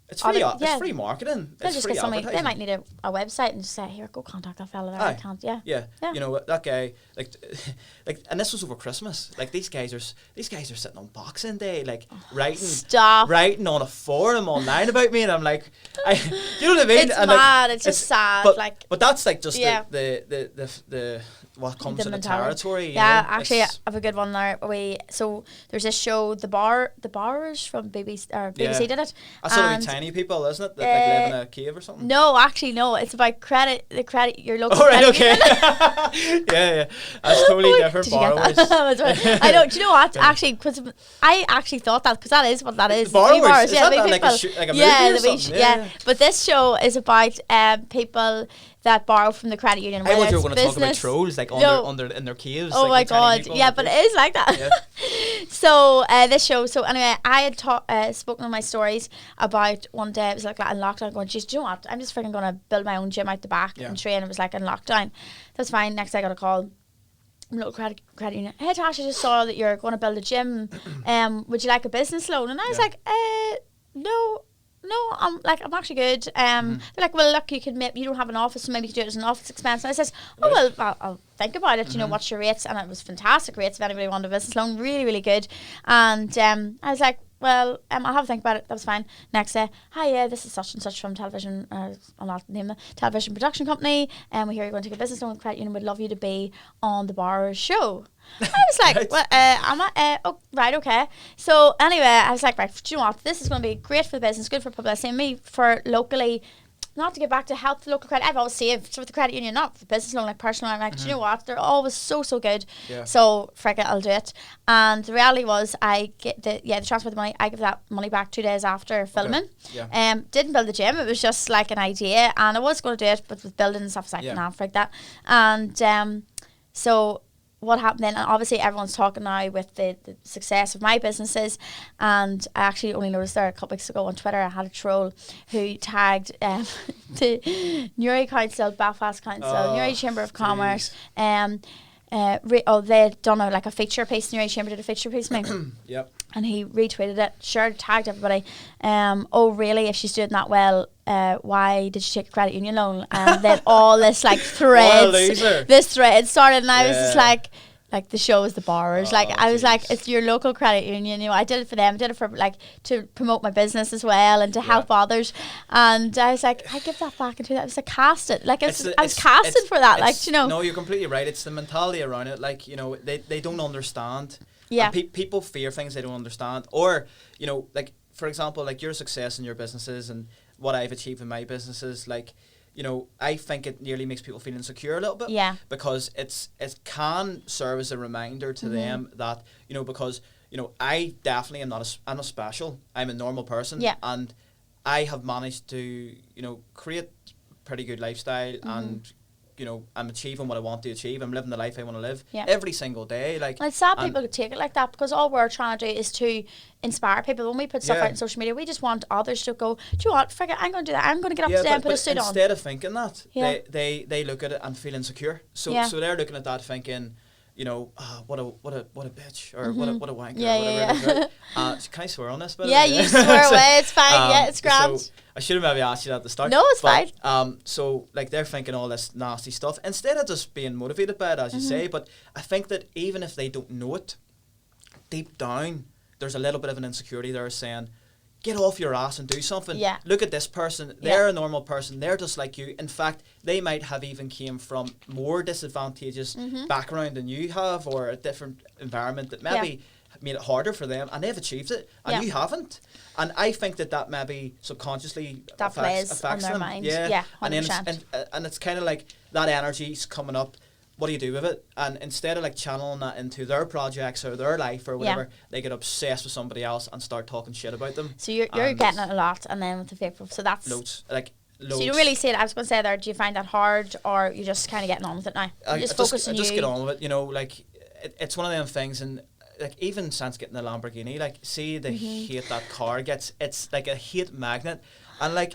it's free. It's free marketing. They'll it's just free get somebody. advertising. They might need a website and just say, "Here, go contact that fella there." I can't. Yeah. That guy, like, and this was over Christmas. Like, these guys are sitting on Boxing Day, like, writing on a forum online about me, and I'm like, you know what I mean? It's and mad. Like, it's just sad. But that's like just the what comes in the territory. Actually, I have a good one there. So there's this show, The Borrowers from BBC, or BBC did it. That's sort of tiny people, isn't it? That like live in a cave or something. No, actually, no. It's about your local. Oh, right, okay. yeah. That's totally different. Borrowers. I don't. Do you know what? Actually, because I actually thought that, because that is what that is. Borrowers. Yeah, that like a movie or something? Yeah. But this show is about people that borrow from the credit union. I thought you were going to talk about trolls, like under in their caves. Oh, like, my God. Yeah, but it is like that. Yeah. So this show. So anyway, I had spoken on my stories about one day. It was like in lockdown. Going, geez, do you know what? I'm just freaking going to build my own gym out the back and train. It was like in lockdown. That's fine. Next, I got a call. Little credit union. Hey, Tash, I just saw that you're going to build a gym. Would you like a business loan? And I was like, no, I'm actually good. They're like, well, look, you don't have an office, so maybe you could do it as an office expense. And I says, oh, well, I'll think about it. You know, what's your rates? And it was fantastic rates if anybody wanted a business loan, really, really good. And I was like, well, I'll have a think about it. That was fine. Next day, hi, yeah, this is such and such from television. I'll not name the television production company. And we hear you're going to take a business loan with credit union. Would love you to be on the bar show. I was like, Right. well, am I? Oh, right, okay. So anyway, I was like, right, do you know what? This is going to be great for the business, good for publicity, and me for locally. Not to get back to help the local credit. I've always saved with the credit union, not for business loan, like personal. I'm like, do you know what? They're always so good. Yeah. So frick it, I'll do it. And the reality was, I get the transfer the money. I give that money back 2 days after filming. Yeah. Didn't build the gym. It was just like an idea, and I was going to do it, but with building and stuff, I was like, Yeah. nah, frick that. And so what happened then, and obviously everyone's talking now with the success of my businesses, and I actually only noticed there a couple weeks ago on Twitter I had a troll who tagged the Newry Council, Belfast Council, Newry Chamber of Commerce, they'd done a feature piece. Newry Chamber did a feature piece me. Yep. And he retweeted it, shared, tagged everybody. Oh really, if she's doing that well, why did she take a credit union loan? And then all this this thread started, and I was just like the show is the borrowers. I was like, it's your local credit union. I did it for them, did it for to promote my business as well and to help others. And I was like, I give that back into that. It was casted. I was casted for that. No, you're completely right. It's the mentality around it. They don't understand. Yeah. And people fear things they don't understand. Or, for example, your success in your businesses and what I've achieved in my businesses, I think it nearly makes people feel insecure a little bit. Yeah. Because it can serve as a reminder to them that, because, I definitely am I'm not special. I'm a normal person. Yeah. And I have managed to, create a pretty good lifestyle and, I'm achieving what I want to achieve. I'm living the life I want to live every single day. And it's sad people could take it like that, because all we're trying to do is to inspire people. When we put stuff out on social media, we just want others to go, do you know what, forget, I'm going to do that. I'm going to get up today and put a suit on. Instead of thinking that, they look at it and feel insecure. So they're looking at that thinking, what a bitch, or what a wanker, whatever it is. Can I swear on this? Yeah, you swear away. It's fine. It's grand. So I should have maybe asked you that at the start. No, it's fine. So they're thinking all this nasty stuff instead of just being motivated by it, as you say. But I think that even if they don't know it, deep down there's a little bit of an insecurity there saying, get off your ass and do something. Yeah. Look at this person. They're a normal person. They're just like you. In fact, they might have even came from more disadvantageous background than you have, or a different environment that maybe made it harder for them, and they've achieved it, and you haven't. And I think that maybe subconsciously affects on their them. mind. Yeah, 100%. And it's kind of like that energy's coming up. What do you do with it? And instead of channeling that into their projects or their life or whatever, they get obsessed with somebody else and start talking shit about them. So you're getting it a lot, and then with the fake proof. So that's loads. So you don't really see it. I was going to say there, do you find that hard, or you just kind of getting on with it now? You just focus on you. Just get on with it. It's one of them things, and even since getting the Lamborghini, see the hate that car gets. It's like a hate magnet, and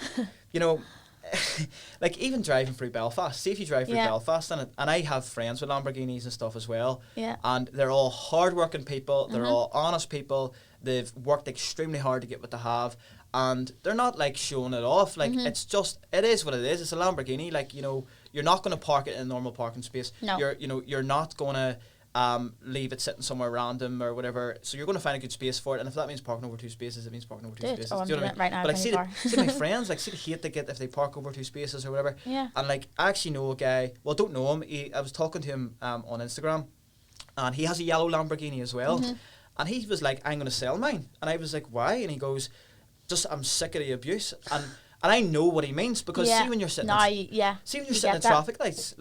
even driving through Belfast. See if you drive through Belfast, and I have friends with Lamborghinis and stuff as well. Yeah. And they're all hard-working people. They're all honest people. They've worked extremely hard to get what they have, and they're not showing it off. It's just, it is what it is. It's a Lamborghini. You're not going to park it in a normal parking space. No. You're not going to leave it sitting somewhere random or whatever. So you're going to find a good space for it, and if that means parking over 2 spaces, it means parking over 2 spaces. I'm Do you know doing what I it mean? right now. But see my friends, see the hate they get if they park over 2 spaces or whatever. Yeah. And I actually know a guy. Well, don't know him. I was talking to him on Instagram, and he has a yellow Lamborghini as well. And he was like, "I'm going to sell mine," and I was like, "Why?" And he goes, "Just I'm sick of the abuse." And I know what he means, because see when you're sitting, see when you're sitting in traffic lights,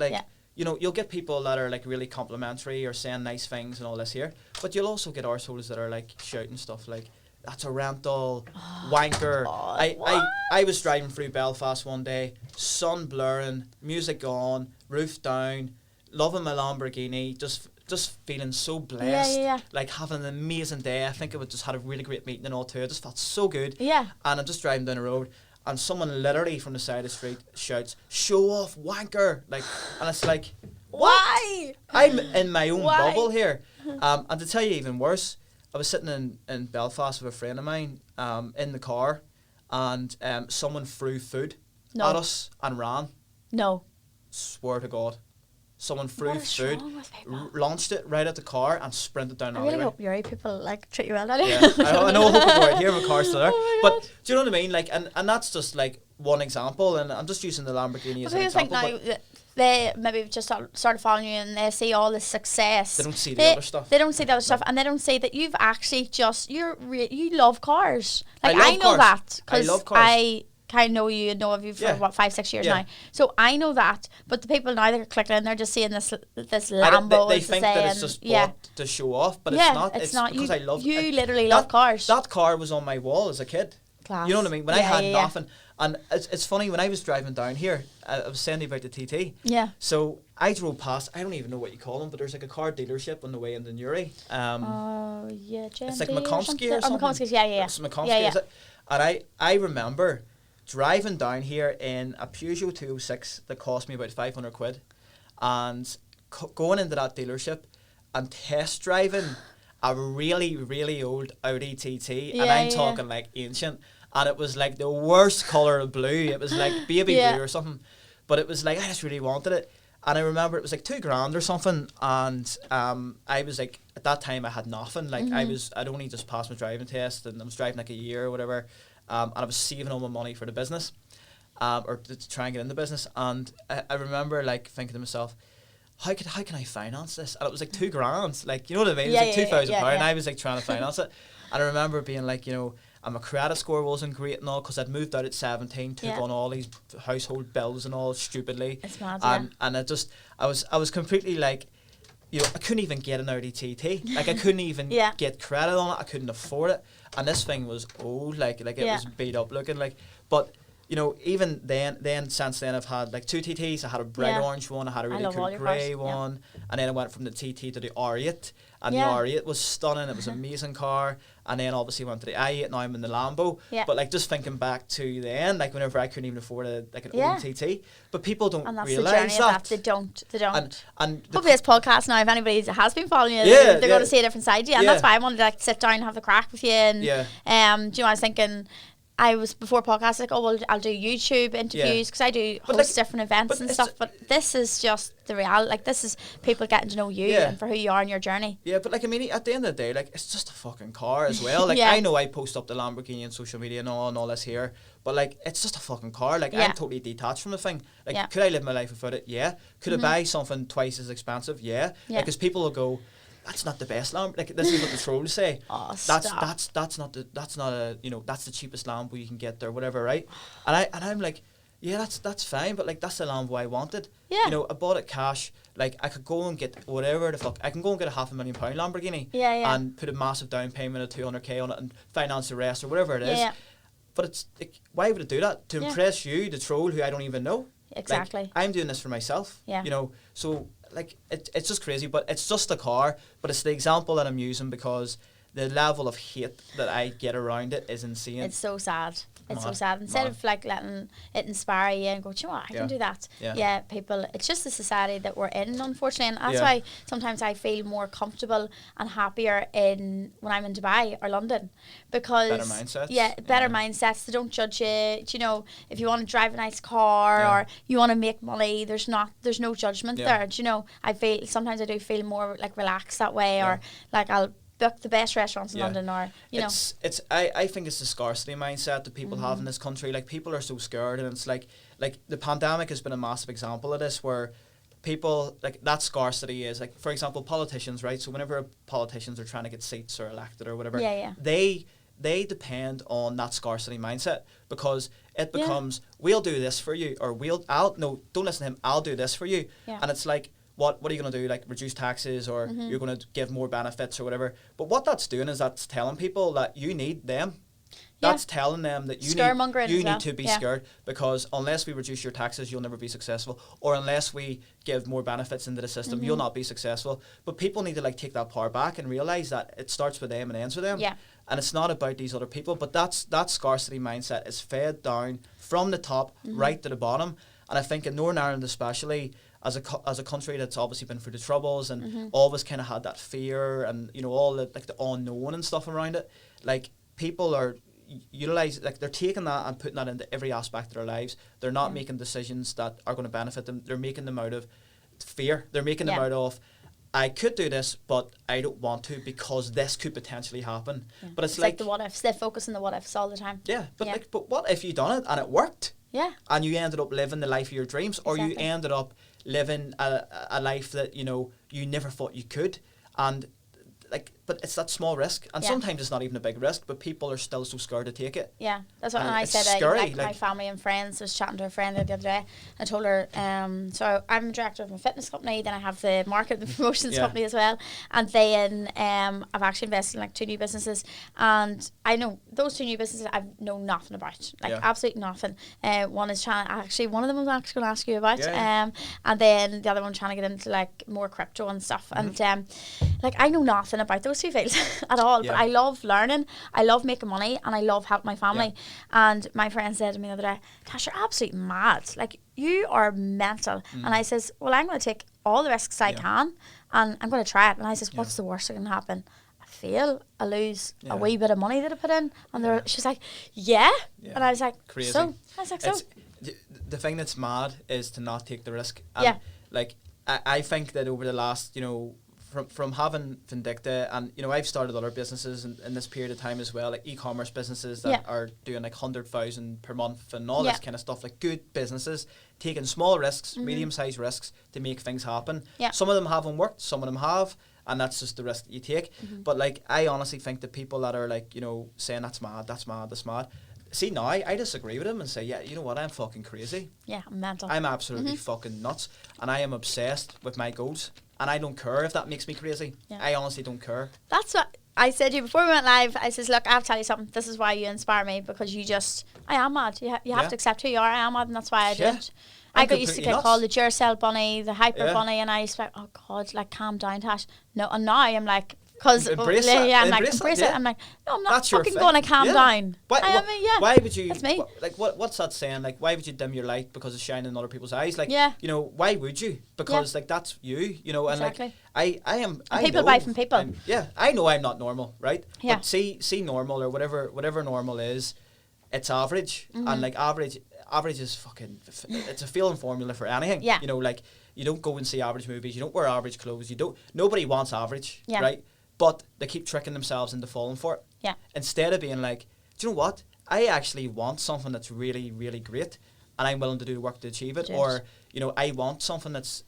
you'll get people that are really complimentary or saying nice things and all this here, but you'll also get arseholes that are shouting stuff that's a rental, wanker. I was driving through Belfast one day, sun blurring, music on, roof down, loving my Lamborghini, just feeling so blessed, having an amazing day. I think I just had a really great meeting and all too. I just felt so good. Yeah. And I'm just driving down the road, and someone literally from the side of the street shouts, "Show off, wanker!" And it's like, why? I'm in my own bubble here. And to tell you even worse, I was sitting in Belfast with a friend of mine in the car, and someone threw food at us and ran. No. Swear to God. someone threw What is food, wrong with people? launched it right at the car and sprinted down the I really alleyway. hope Uri people like treat you well down here. Yeah, I know people right here, my car's still there. Oh my God. But do you know what I mean? Like, and that's just like one example, and I'm just using the Lamborghini as But an who think example. now But that they maybe just started following you and they see all this success? they don't see the other stuff. They don't see the other stuff, and they don't see that you've actually just you love cars. Like I love I know cars. that I because love cars. I kind of know you and know of you for Yeah. what 5-6 years Yeah. now. So I know that, but the people now that are clicking in, they're just seeing this I don't- Lambo. they as think say, that it's and just yeah. bought to show off, but Yeah, it's not. it's not. because You- I love you literally love cars. That car was on my wall as a kid. Class. You know what I mean? When I Yeah, had yeah, yeah. nothing. And it's funny, when I was driving down here, I was saying about the TT. Yeah. So I drove past, I don't even know what you call them, but there's like a car dealership on the way into Newry. Oh yeah, It's like JMD McComsky or Oh, something. McComsky's, yeah. It's McComsky, Yeah, yeah. is it? And I remember driving down here in a Peugeot 206 that cost me about 500 quid, and going into that dealership and test driving a really, really old Audi TT, and Yeah, I'm yeah. talking like ancient, and it was like the worst colour of blue. It was like baby Yeah. blue or something, but it was like, I just really wanted it. And I remember it was like $2,000 or something, and I was like, at that time I had nothing. Like Mm-hmm. I'd only just passed my driving test, and I was driving like a year or whatever, and I was saving all my money for the business, or to try and get in the business. And I remember like thinking to myself, how can I finance this? And it was like $2,000, like, you know what I mean? It was Yeah, like yeah, £2,000, yeah, and yeah. I was like trying to finance it. And I remember being like, you know, and my credit score wasn't great and all, because I'd moved out at 17, took Yeah. on all these household bills and all stupidly. It's mad, And I was completely like, you know, I couldn't even get an Audi TT. Like, I couldn't even Yeah. get credit on it. I couldn't afford it. And this thing was old, like it Yeah. was beat up looking, like. But you know, even then since then, I've had like 2 TTs. I had a bright Yeah. orange one. I had a really love all cool your grey cars, yeah. one, and then I went from the TT to the R8, and Yeah. the R8 was stunning. It was an amazing car, and then obviously went to the i8. Now I'm in the Lambo. Yeah. But like, just thinking back to then, like whenever I couldn't even afford an Yeah. old TT, but people don't And that's the realise journey of that. They don't. And the Hopefully this podcast now, if anybody has been following you, Yeah, they're going to see a different side of you. And Yeah. that's why I wanted to like sit down and have the crack with you. And Yeah. do you know, I was thinking, I was before podcasts like, oh well, I'll do YouTube interviews because I do But, host like, different events but and it's- stuff. But this is just the reality. Like, this is people getting to know you Yeah. and for who you are in your journey. Yeah, but like, I mean, at the end of the day, like, it's just a fucking car as well. Like, Yeah. I know I post up the Lamborghini on social media and all this here, but like, it's just a fucking car. Like, Yeah. I'm totally detached from the thing. Like, Yeah. could I live my life without it? Yeah. Could I buy something twice as expensive? Yeah. Yeah. Because people will go, that's not the best lamb. Like, this is what the trolls say. Oh, that's stop. that's not a, you know, that's the cheapest Lambo you can get there, whatever, right? And I'm like, yeah, that's fine, but like, that's the Lambo I wanted. Yeah. You know, I bought it cash. Like, I could go and get whatever the fuck. I can go and get a £500,000 Lamborghini. Yeah, yeah. And put a massive down payment of 200k on it and finance the rest or whatever it is. Yeah. But it's like, why would I do that? To Yeah. impress you, the troll who I don't even know. Exactly. Like, I'm doing this for myself. Yeah. You know, so like, it's just crazy, but it's just a car. But it's the example that I'm using because the level of hate that I get around it is insane. It's so sad. It's so Mad. sad. Instead Mad. of like letting it inspire you and go, do you know what, I Yeah. can do that. Yeah. People, it's just the society that we're in, unfortunately. And that's Yeah. why sometimes I feel more comfortable and happier when I'm in Dubai or London. Because Better mindsets. Yeah, better Yeah. mindsets. They don't judge you. Do you know, if you want to drive a nice car Yeah. or you want to make money, there's no judgment Yeah. there. Do you know, sometimes I do feel more like relaxed that way, Yeah. or like I'll book the best restaurants in Yeah. London, or I think it's the scarcity mindset that people have in this country. Like, people are so scared, and it's like the pandemic has been a massive example of this, where people, like, that scarcity is like, for example, politicians, right? So whenever politicians are trying to get seats or elected or whatever, Yeah. they depend on that scarcity mindset, because it becomes, we'll do this for you, or don't listen to him, I'll do this for you. Yeah. And it's like, what are you going to do? Like, reduce taxes, or you're going to give more benefits or whatever. But what that's doing is that's telling people that you need them. Yeah. That's telling them that Scaremongering you as well. need to be Yeah. scared, because unless we reduce your taxes, you'll never be successful. Or unless we give more benefits into the system, you'll not be successful. But people need to like take that power back and realise that it starts with them and ends with them. Yeah. And it's not about these other people. But that scarcity mindset is fed down from the top right to the bottom. And I think in Northern Ireland especially, as a country that's obviously been through the troubles and always kind of had that fear and, you know, all the like the unknown and stuff around it, like, people are utilize, like, they're taking that and putting that into every aspect of their lives. They're not making decisions that are going to benefit them. They're making them out of fear. They're making them Yeah. out of, I could do this, but I don't want to because this could potentially happen. Yeah. But it's like the what ifs. They focus on the what ifs all the time. yeah, but Yeah. but what if you done it and it worked? Yeah. And you ended up living the life of your dreams, or you Exactly. ended up living a life that you never thought you could, and but it's that small risk, and Yeah. sometimes it's not even a big risk, but people are still so scared to take it. Yeah, that's what And I it's said. scary, Like my like- family and friends. I was chatting to a friend the other day. I told her, so I'm a director of a fitness company. Then I have the marketing and promotions Yeah. company as well. And then I've actually invested in like 2 new businesses. And I know those 2 new businesses I know nothing about, like Yeah. absolutely nothing. One is trying. Actually, one of them I'm actually going to ask you about. Yeah. And then the other one trying to get into like more crypto and stuff. Mm-hmm. And like I know nothing about those 2 fields at all. Yeah. But I love learning. I love making money, and I love helping my family. And my friend said to me the other day, Tash, you're absolutely mad. Like, you are mental. And I says, well, I'm going to take all the risks I Yeah. can, and I'm going to try it. And I says, what's the worst that can happen? I fail, I lose Yeah. a wee bit of money that I put in. And she's like, yeah. Yeah. And I was like, Crazy. so? I was like, so? It's, the thing that's mad is to not take the risk. And Yeah. like I think that over the last, from having Vindicta, and I've started other businesses in this period of time as well, like e-commerce businesses that Yeah. are doing like 100,000 per month and all Yeah. this kind of stuff, like good businesses taking small risks, medium-sized risks to make things happen. Yeah. Some of them haven't worked, some of them have, and that's just the risk that you take. But like I honestly think the people that are like saying that's mad, that's mad, that's mad. See, now I disagree with them and say, yeah, you know what, I'm fucking crazy. Yeah, I'm mental. I'm absolutely fucking nuts, and I am obsessed with my goals, and I don't care if that makes me crazy. Yeah. I honestly don't care. That's what I said to you before we went live. I says, look, I have to tell you something. This is why you inspire me, because I am mad. You have Yeah. to accept who you are. I am mad, and that's why I do Yeah. it. I I'm got used to completely get called the nuts. Duracell bunny, the hyper Yeah. bunny, and I used to be like, oh God, like calm down, Tash. No, and now I'm like, because Embrace that. yeah, I'm like Embrace that, embrace it. yeah. I'm like, no, I'm not That's your fucking thing. going to calm Yeah. down. Why, why would you? That's me. What's that saying? Like, why would you dim your light because it's shining in other people's eyes? Like, Yeah. why would you? Because like that's you. And Exactly. like I am. I people know buy from people. I know I'm not normal, right? Yeah. But see normal or whatever normal is, it's average, and like average is fucking. It's a feeling formula for anything. Yeah. Like you don't go and see average movies. You don't wear average clothes. You don't. Nobody wants average. Yeah. Right. But they keep tricking themselves into falling for it. Yeah. Instead of being like, do you know what? I actually want something that's really, really great, and I'm willing to do the work to achieve it. Cheers. Or, I want something that's,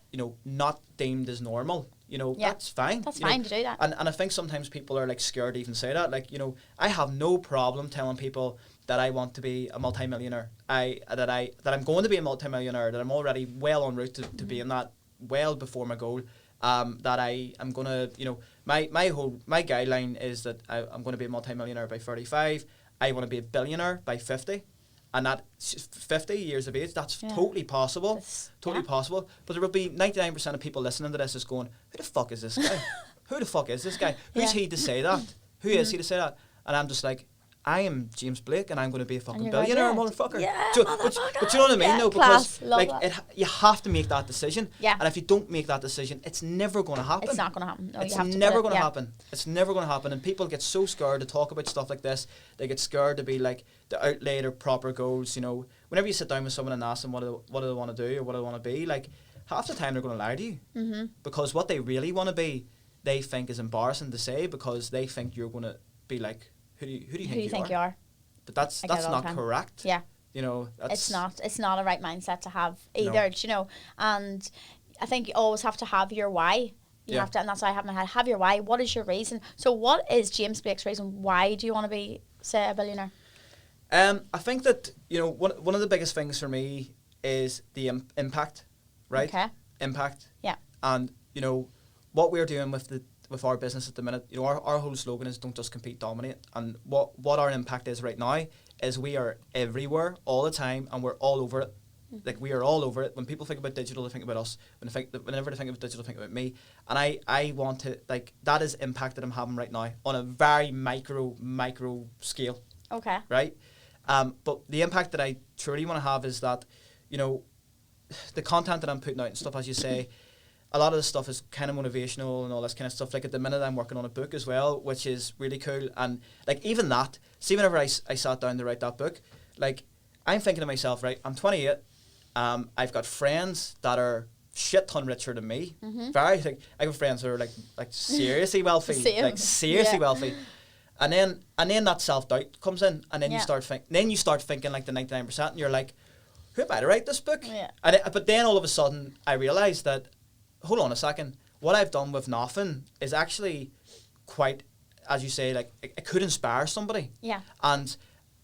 not deemed as normal. Yeah. That's fine. That's you know. fine to do that. And I think sometimes people are like scared to even say that. Like, I have no problem telling people that I want to be a multimillionaire. That I'm going to be a multimillionaire. That I'm already well en route to being that, well before my goal. That I'm gonna, my guideline is that I'm gonna be a multimillionaire by 35. I want to be a billionaire by 50, and that 50 years of age, that's totally possible. Totally possible. But there will be 99% of people listening to this is going, who the fuck is this guy? Who the fuck is this guy? Who's he to say that? Who is he to say that? And I'm just like, I am James Blake, and I'm going to be a fucking billionaire, motherfucker. Yeah, but you know what I mean? Yeah, No, class. because Love like that. you have to make that decision. Yeah. And if you don't make that decision, it's never going to happen. It's not going to happen. No, It's you have to never put it- going to yeah. happen. It's never going to happen. And people get so scared to talk about stuff like this. They get scared to be like, to outlay their proper goals. Whenever you sit down with someone and ask them what do they want to do or what do they want to be, like half the time they're going to lie to you. Mm-hmm. Because what they really want to be, they think is embarrassing to say, because they think you're going to be like, who do you think you are? But that's I get it all the not time. correct. Yeah. That's It's not a right mindset to have either, and I think you always have to have your why. You have to, and that's why I have in my head, have your why. What is your reason? So what is James Blake's reason? Why do you want to be, say, a billionaire? I think that, one of the biggest things for me is the impact, right? Okay. Impact. Yeah. And, what we're doing with our business at the minute, our whole slogan is don't just compete, dominate. And what our impact is right now is we are everywhere all the time, and we're all over it. Like, we are all over it. When people think about digital, they think about us. Whenever they think about digital, they think about me. And I want to, like, that is impact that I'm having right now on a very micro scale, Okay. right? But the impact that I truly want to have is that, the content that I'm putting out and stuff, as you say, a lot of the stuff is kind of motivational and all this kind of stuff. Like, at the minute, I'm working on a book as well, which is really cool. And, like, even that, see, whenever I sat down to write that book, like, I'm thinking to myself, right, I'm 28, I've got friends that are shit ton richer than me. Very like I have friends who are like seriously wealthy, like seriously wealthy. And then that self-doubt comes in, and then you start thinking like the 99%, and you're like, who am I to write this book? But then all of a sudden I realised that, hold on a second, what I've done with nothing is actually quite, as you say, like it could inspire somebody. And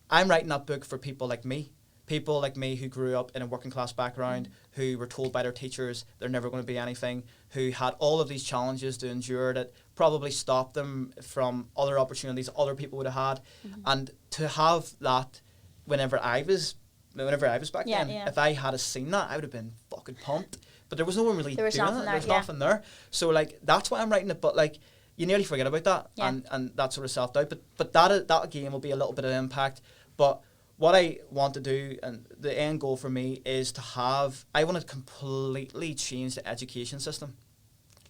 I'm writing that book for people like me who grew up in a working class background, who were told by their teachers they're never going to be anything, who had all of these challenges to endure that probably stopped them from other opportunities other people would have had. And to have that whenever I was back then, if I had seen that, I would have been fucking pumped. But there was no one really doing it. There was nothing there. So like that's why I'm writing it. But like you nearly forget about that and that sort of self-doubt. But that again will be a little bit of impact. But what I want to do, and the end goal for me, is I want to completely change the education system.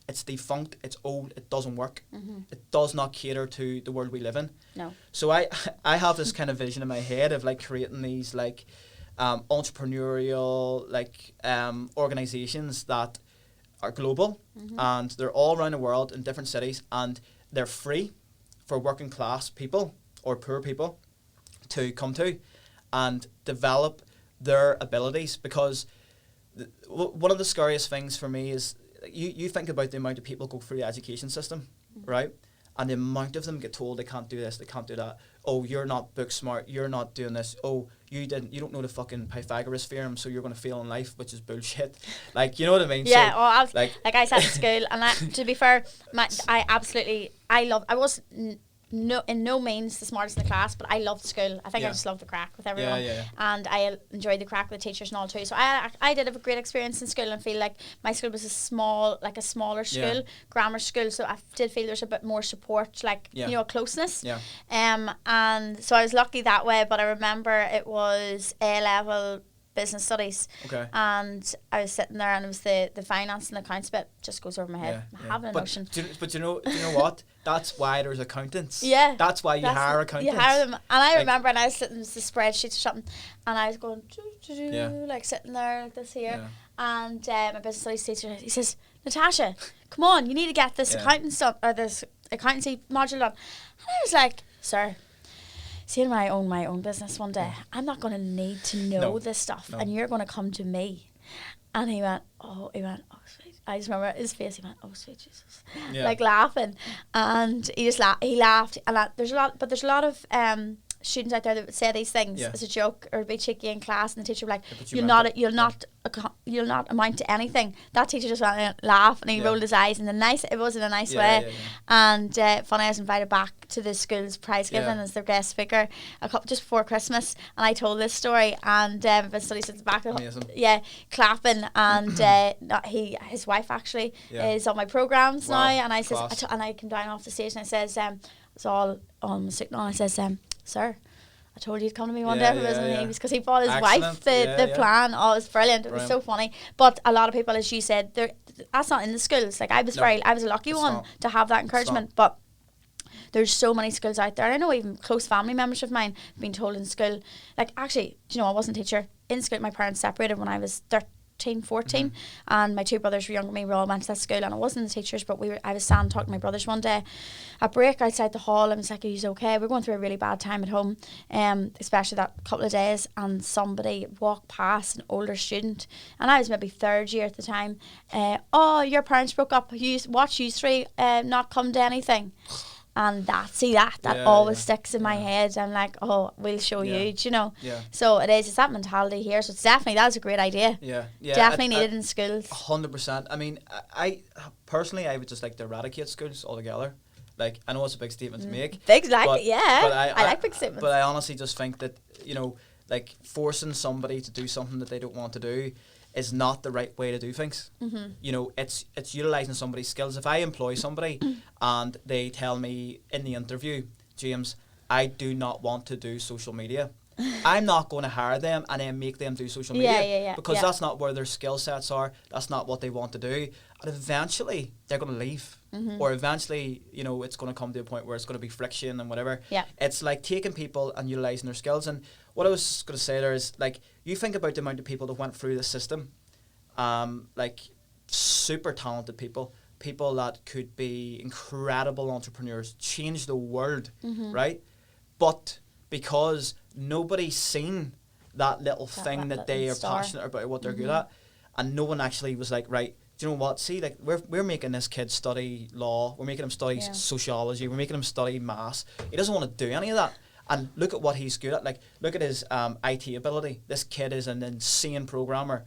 It's defunct, it's old, it doesn't work. It does not cater to the world we live in. No. So I have this kind of vision in my head of like creating these like entrepreneurial like organizations that are global, and they're all around the world in different cities, and they're free for working class people or poor people to come to and develop their abilities. Because one of the scariest things for me is you think about the amount of people go through the education system, right? And the amount of them get told they can't do this, they can't do that. Oh, you're not book smart, you're not doing this. Oh, you don't know the fucking Pythagoras theorem, so you're going to fail in life, which is bullshit. Like, you know what I mean? Yeah, so, well, like I said in school, and to be fair, I was in no means the smartest in the class, but I loved school. I think I just loved the crack with everyone, and I enjoyed the crack with the teachers and all too. So I did have a great experience in school, and feel like my school was a smaller school, grammar school. So I did feel there's a bit more support, like you know, closeness. And so I was lucky that way. But I remember it was A-level business studies, and I was sitting there, and it was the finance and accounts bit just goes over my head. I have an emotion. But you know what? That's why there's accountants. That's why you hire accountants. You hire them. And I remember, and I was sitting with the spreadsheets or something, and I was going like sitting there like this here, and my business studies teacher, he says, Natasha, come on, you need to get this accounting stuff or this accountancy module done. And I was like, sir, see, when I own my own business one day, I'm not going to need to know this stuff, and you're going to come to me. And he went, oh, sweet. I just remember his face. He went, oh, sweet Jesus, like laughing, and he just he laughed. And there's a lot of students out there that would say these things as a joke or be cheeky in class, and the teacher would be like, you'll not amount to anything. That teacher just went and laughed, and he rolled his eyes in it was in a nice way. And funny, I was invited back to the school's prize giving as their guest speaker just before Christmas, and I told this story, and Vince studies at the back clapping, and his wife actually is on my programs now, and I says and I come down off the stage, and I says it's all on my signal, and I says sir, I told you to come to me one day for business, because he bought his wife the plan. Oh, it was brilliant. It was so funny. But a lot of people, as you said, that's not in the schools. Like I was a lucky one to have that encouragement. But there's so many schools out there. And I know even close family members of mine have been told in school, like, actually, do you know, I wasn't a teacher. In school, my parents separated when I was 14, and my two brothers were younger than me. We all went to that school, and I wasn't the teachers, but I was standing talking to my brothers one day at break outside the hall. I was like, are you okay? We're going through a really bad time at home, especially that couple of days, and somebody walked past, an older student, and I was maybe third year at the time. Oh, your parents broke up, watch you three not come to anything. And that always sticks in my head. I'm like, oh, we'll show you, do you know? So it's that mentality here. So that's a great idea. Definitely needed in schools. 100%. I mean, I personally, I would just like to eradicate schools altogether. Like, I know it's a big statement to make. But I like big statements. But I honestly just think that, you know, like forcing somebody to do something that they don't want to do is not the right way to do things. You know, it's utilising somebody's skills. If I employ somebody and they tell me in the interview, James, I do not want to do social media, I'm not going to hire them and then make them do social media because that's not where their skill sets are. That's not what they want to do. And eventually they're going to leave. Or eventually, you know, it's going to come to a point where it's going to be friction and whatever. It's like taking people and utilising their skills. And what I was going to say there is, like, you think about the amount of people that went through the system, like super talented people that could be incredible entrepreneurs, change the world, right? But because nobody's seen that little thing that they are passionate about, what they're good at, and no one actually was like, right, do you know what? See, like we're making this kid study law, we're making him study sociology, we're making him study maths. He doesn't want to do any of that. And look at what he's good at. Like, look at his IT ability. This kid is an insane programmer.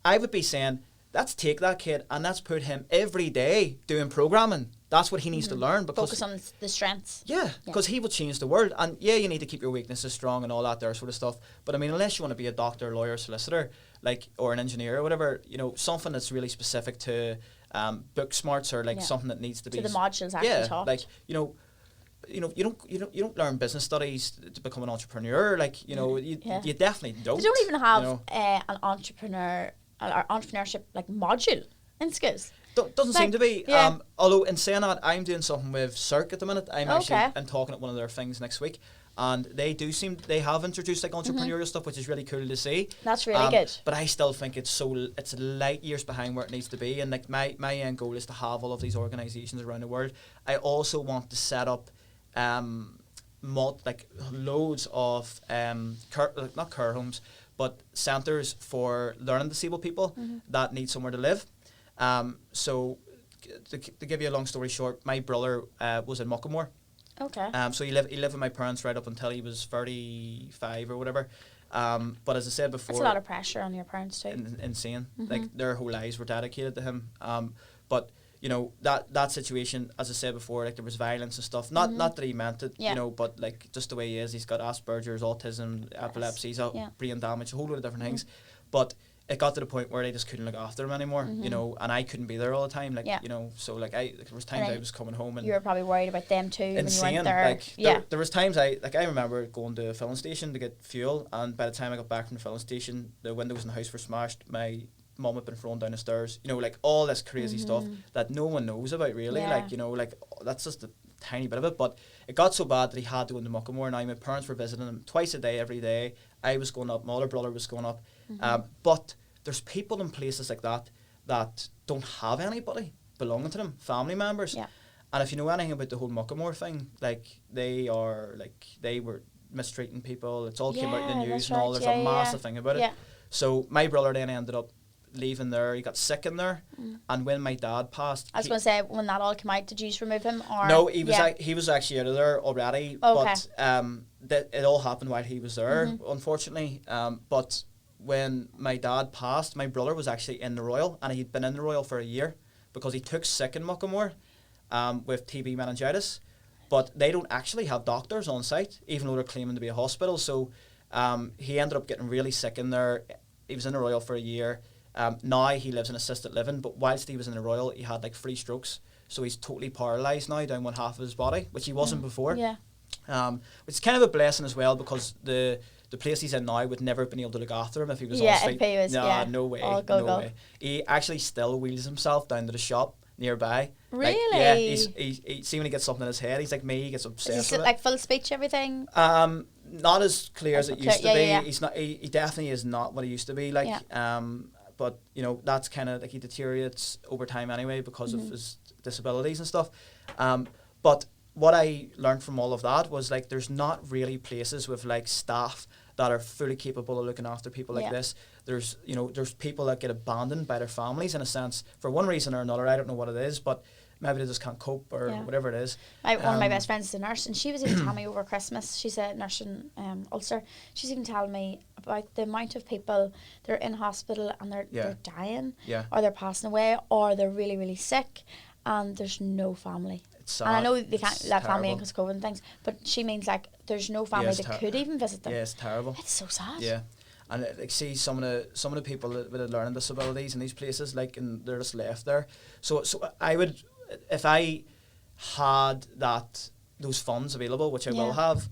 I would be saying, let's take that kid and let's put him every day doing programming. That's what he needs to learn. Because focus on the strengths. Yeah, because he will change the world. And yeah, you need to keep your weaknesses strong and all that there sort of stuff. But I mean, unless you want to be a doctor, lawyer, solicitor, like, or an engineer or whatever, you know, something that's really specific to book smarts, or like something that needs to be to the modules actually taught. Like, you don't learn business studies to become an entrepreneur. Like, you know, you definitely don't. They don't even have an entrepreneurship like module in schools. Doesn't seem to be. Although in saying that, I'm doing something with Cirque at the minute. I'm actually talking at one of their things next week, and they have introduced like entrepreneurial stuff, which is really cool to see. That's really good. But I still think it's light years behind where it needs to be. And like my end goal is to have all of these organisations around the world. I also want to set up loads of not care homes, but centres for learning disabled people that need somewhere to live. So to give you a long story short, my brother was in Muckamore. Okay. So he lived with my parents right up until he was 35 or whatever. But as I said before, that's a lot of pressure on your parents too. Insane. Like, their whole lives were dedicated to him. But you know, that situation, as I said before, like, there was violence and stuff. Not that he meant it, you know, but like, just the way he is. He's got Asperger's, autism, epilepsy, he's got brain damage, a whole lot of different things. But it got to the point where they just couldn't look after him anymore, you know, and I couldn't be there all the time, like, you know, so like there was times I was coming home and you were probably worried about them too insane, when you weren't there. Like, there was times I remember going to a filling station to get fuel, and by the time I got back from the filling station, the windows in the house were smashed, my mum had been thrown down the stairs, you know, like all this crazy stuff that no one knows about really, like, you know, like that's just a tiny bit of it. But it got so bad that he had to go into Muckamore. Now my parents were visiting him twice a day, every day. I was going up, my older brother was going up, but there's people in places like that don't have anybody belonging to them, family members. And if you know anything about the whole Muckamore thing, like, they were mistreating people. It's all came out in the news and all. There's a massive thing about it. So my brother then ended up leaving there. He got sick in there, and when my dad passed, I was going to say, when that all came out, did you just remove him? Or no, he was actually out of there already. But it all happened while he was there, unfortunately. But when my dad passed, my brother was actually in the Royal, and he'd been in the Royal for a year because he took sick in Muckamore with TB meningitis. But they don't actually have doctors on site, even though they're claiming to be a hospital. So he ended up getting really sick in there. He was in the Royal for a year. Now he lives in assisted living, but whilst he was in the Royal, he had like 3 strokes. So he's totally paralysed now down one half of his body, which he wasn't before. Which is kind of a blessing as well, because the place he's in now would never have been able to look after him if he was on site. No way. No way. He actually still wheels himself down to the shop nearby. Really? Like, he see when he gets something in his head, he's like me, he gets obsessed with it. Like full speech, everything? Not as clear as it used to be. He's not. He definitely is not what he used to be. Like, but you know, that's kind of like, he deteriorates over time anyway because of his disabilities and stuff. But what I learned from all of that was, like, there's not really places with like staff that are fully capable of looking after people like this. There's people that get abandoned by their families in a sense for one reason or another. I don't know what it is, but maybe they just can't cope or whatever it is. One of my best friends is a nurse, and she was even telling me over Christmas, she's a nurse in Ulster, she's even telling me about the amount of people that are in hospital and they're dying, or they're passing away, or they're really, really sick, and there's no family. And I know they can't let family in because of COVID and things, but she means like there's no family that could even visit them. Yeah, it's terrible. It's so sad. Yeah. And like, see some of the people with learning disabilities in these places, like, and they're just left there. So I would, if I had those funds available, which I will have,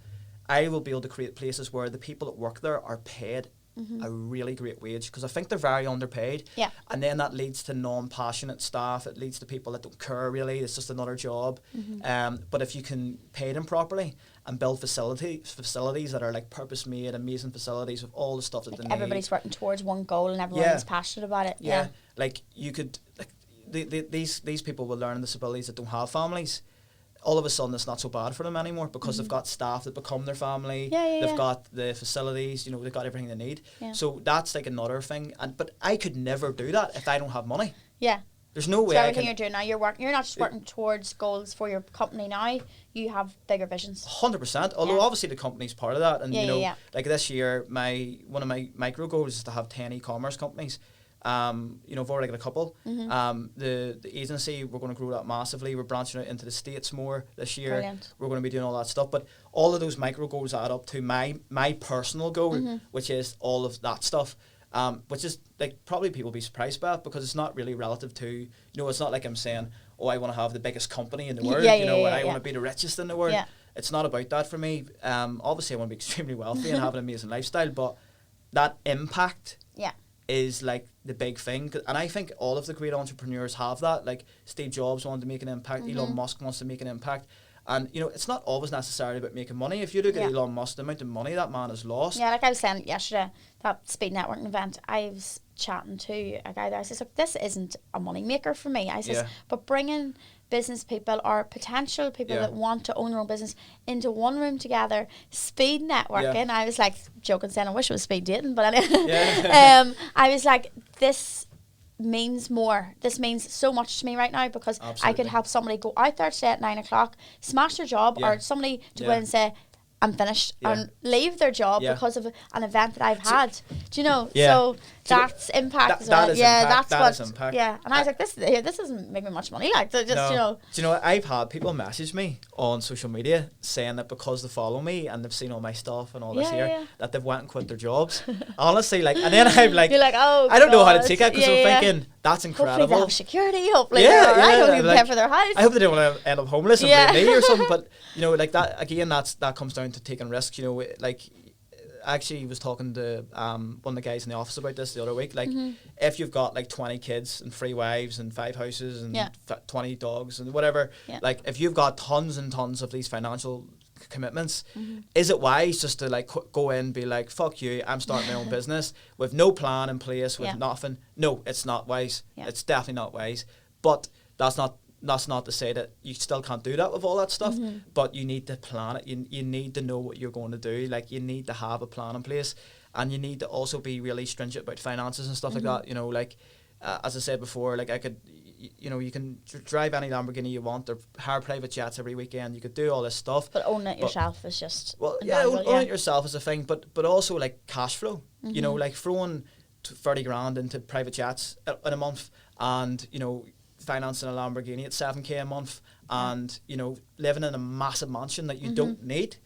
I will be able to create places where the people that work there are paid a really great wage, because I think they're very underpaid. And then that leads to non-passionate staff. It leads to people that don't care really. It's just another job. But if you can pay them properly and build facilities that are like purpose-made, amazing facilities with all the stuff that they need. Everybody's working towards one goal and everyone's passionate about it. Like, you could, like, these people with learning disabilities that don't have families, all of a sudden it's not so bad for them anymore because they've got staff that become their family. They've got the facilities, you know, they've got everything they need. Yeah. So that's like another thing. But I could never do that if I don't have money. Yeah. There's no way. So everything you're doing now, you're not just working towards goals for your company now. You have bigger visions. 100%. Although obviously the company's part of that, and like this year, one of my micro goals is to have 10 e-commerce companies. I've already got a couple. The agency, we're going to grow that massively. We're branching out into the States more this year. Brilliant. We're going to be doing all that stuff. But all of those micro goals add up to my personal goal, which is all of that stuff. Which is like probably people be surprised by it because it's not really relative to, it's not like I'm saying, oh, I want to have the biggest company in the world, I want to be the richest in the world. Yeah. It's not about that for me. Obviously I want to be extremely wealthy and have an amazing lifestyle, but that impact is like the big thing. And I think all of the great entrepreneurs have that. Like Steve Jobs wanted to make an impact, Elon Musk wants to make an impact. And, it's not always necessarily about making money. If you look at Elon Musk, the amount of money that man has lost. Yeah, like I was saying yesterday, that speed networking event, I was chatting to a guy there. I says, look, this isn't a money maker for me. I says, but bringing business people or potential people that want to own their own business into one room together, speed networking. I was like joking, saying I wish it was speed dating, but anyway. I was like, this means more. This means so much to me right now because I could help somebody go out there today at 9 o'clock, smash their job, or somebody to go in and say, I'm finished, and leave their job because of an event that I've had. Do you know? So that's impact as well. That's what impact. Yeah. And I was like, this doesn't make me much money. Like, just Do you know? I've had people message me on social media saying that because they follow me and they've seen all my stuff and all this that they've went and quit their jobs. Honestly, like, and then I'm like, you're like, oh, I don't know how to take it because I'm thinking that's incredible. Hopefully they have security. Hopefully they're all right. Hopefully they pay for their house. I hope they don't want to end up homeless and blame me or something. But like that again, that comes down to taking risks. Like. I actually was talking to one of the guys in the office about this the other week. Like, if you've got like 20 kids and 3 wives and 5 houses and 20 dogs and whatever, like if you've got tons and tons of these financial commitments, is it wise just to like go in and be like, fuck you, I'm starting my own business with no plan in place, with nothing? No, it's not wise. It's definitely not wise. But that's not to say that you still can't do that with all that stuff, but you need to plan it. You need to know what you're going to do. Like, you need to have a plan in place, and you need to also be really stringent about finances and stuff like that. Like, as I said before, like I could, you can drive any Lamborghini you want or hire private jets every weekend. You could do all this stuff. But owning it yourself is just... Well, owning it yourself is a thing, but also like cash flow. Like throwing 30 grand into private jets in a month and, financing a Lamborghini at 7k a month and living in a massive mansion that you don't need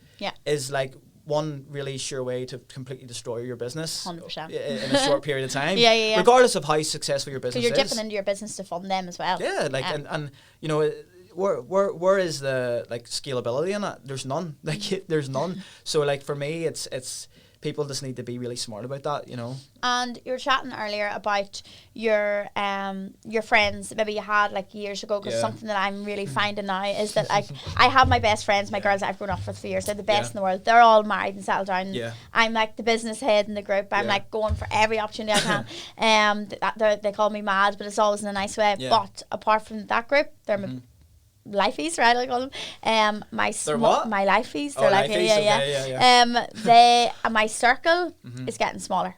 is like one really sure way to completely destroy your business 100% in a short period of time. Regardless of how successful your business is. So you're dipping into your business to fund them as well. And where is the like scalability in that? There's none. Like there's none. So like for me it's people just need to be really smart about that, And you were chatting earlier about your friends that maybe you had like years ago, because something that I'm really finding now is that like I have my best friends, my girls that I've grown up with for years. They're the best in the world. They're all married and settled down. I'm like the business head in the group. I'm like going for every opportunity I can. They call me mad, but it's always in a nice way. But apart from that group, they're my lifeies, right? I call them. My lifeies. They're lifeies. My circle is getting smaller.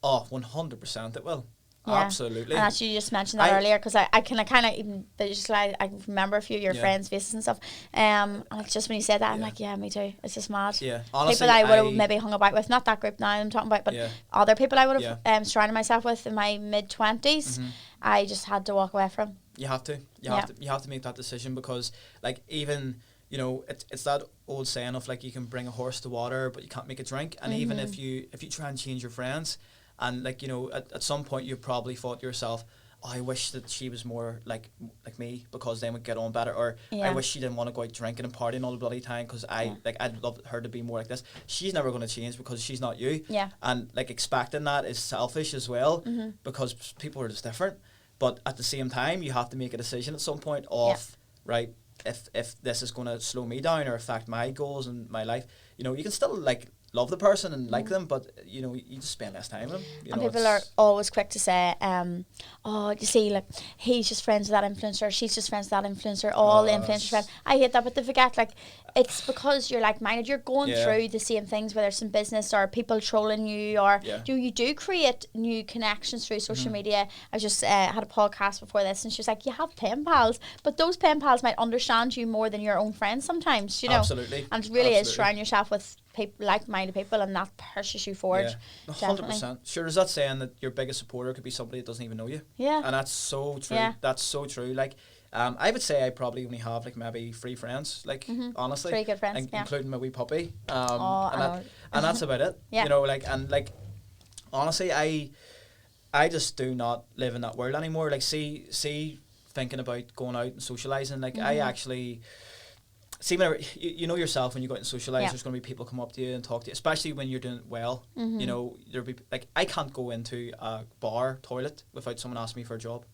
Oh, 100% it will. Absolutely. And actually, you just mentioned that earlier, because I can kind of even just like I can remember a few of your friends' faces and stuff. And it's just when you said that, I'm like, me too. It's just mad. Yeah, honestly, people that I would have maybe hung about with, not that group now I'm talking about, but other people I would have surrounded myself with in my mid-20s. I just had to walk away from. You have to. You have to make that decision, because like even it's that old saying of like you can bring a horse to water but you can't make it drink. And even if you try and change your friends, and like at some point you probably thought to yourself, oh, I wish that she was more like me, because then we'd get on better, or I wish she didn't want to go out drinking and partying all the bloody time, because I'd love her to be more like this. She's never going to change because she's not you. And like expecting that is selfish as well, because people are just different. But at the same time, you have to make a decision at some point of, right, if this is going to slow me down or affect my goals and my life, you can still like love the person and like them, but you know, you just spend less time with them. You And know, people are always quick to say, oh, you see, like, he's just friends with that influencer, she's just friends with that influencer, all the influencers friends. I hate that, but they forget, like, it's because you're like-minded, you're going through the same things, whether it's in business or people trolling you, or you do create new connections through social media. I just had a podcast before this, and she was like, you have pen pals, but those pen pals might understand you more than your own friends sometimes, you know. Absolutely. And it really is surrounding yourself with people, like-minded people, and that pushes you forward. 100%. Sure, is that saying that your biggest supporter could be somebody that doesn't even know you? Yeah. And that's so true. Yeah. That's so true. Like, I would say I probably only have like maybe 3 friends, like honestly, 3 good friends, including my wee puppy. And that's about it. You know, like, and like, honestly, I just do not live in that world anymore. Like, see, thinking about going out and socializing, like I actually. See, whenever you know yourself, when you go out and socialise, there's going to be people come up to you and talk to you, especially when you're doing it well. You know, there'll be like, I can't go into a bar toilet without someone asking me for a job.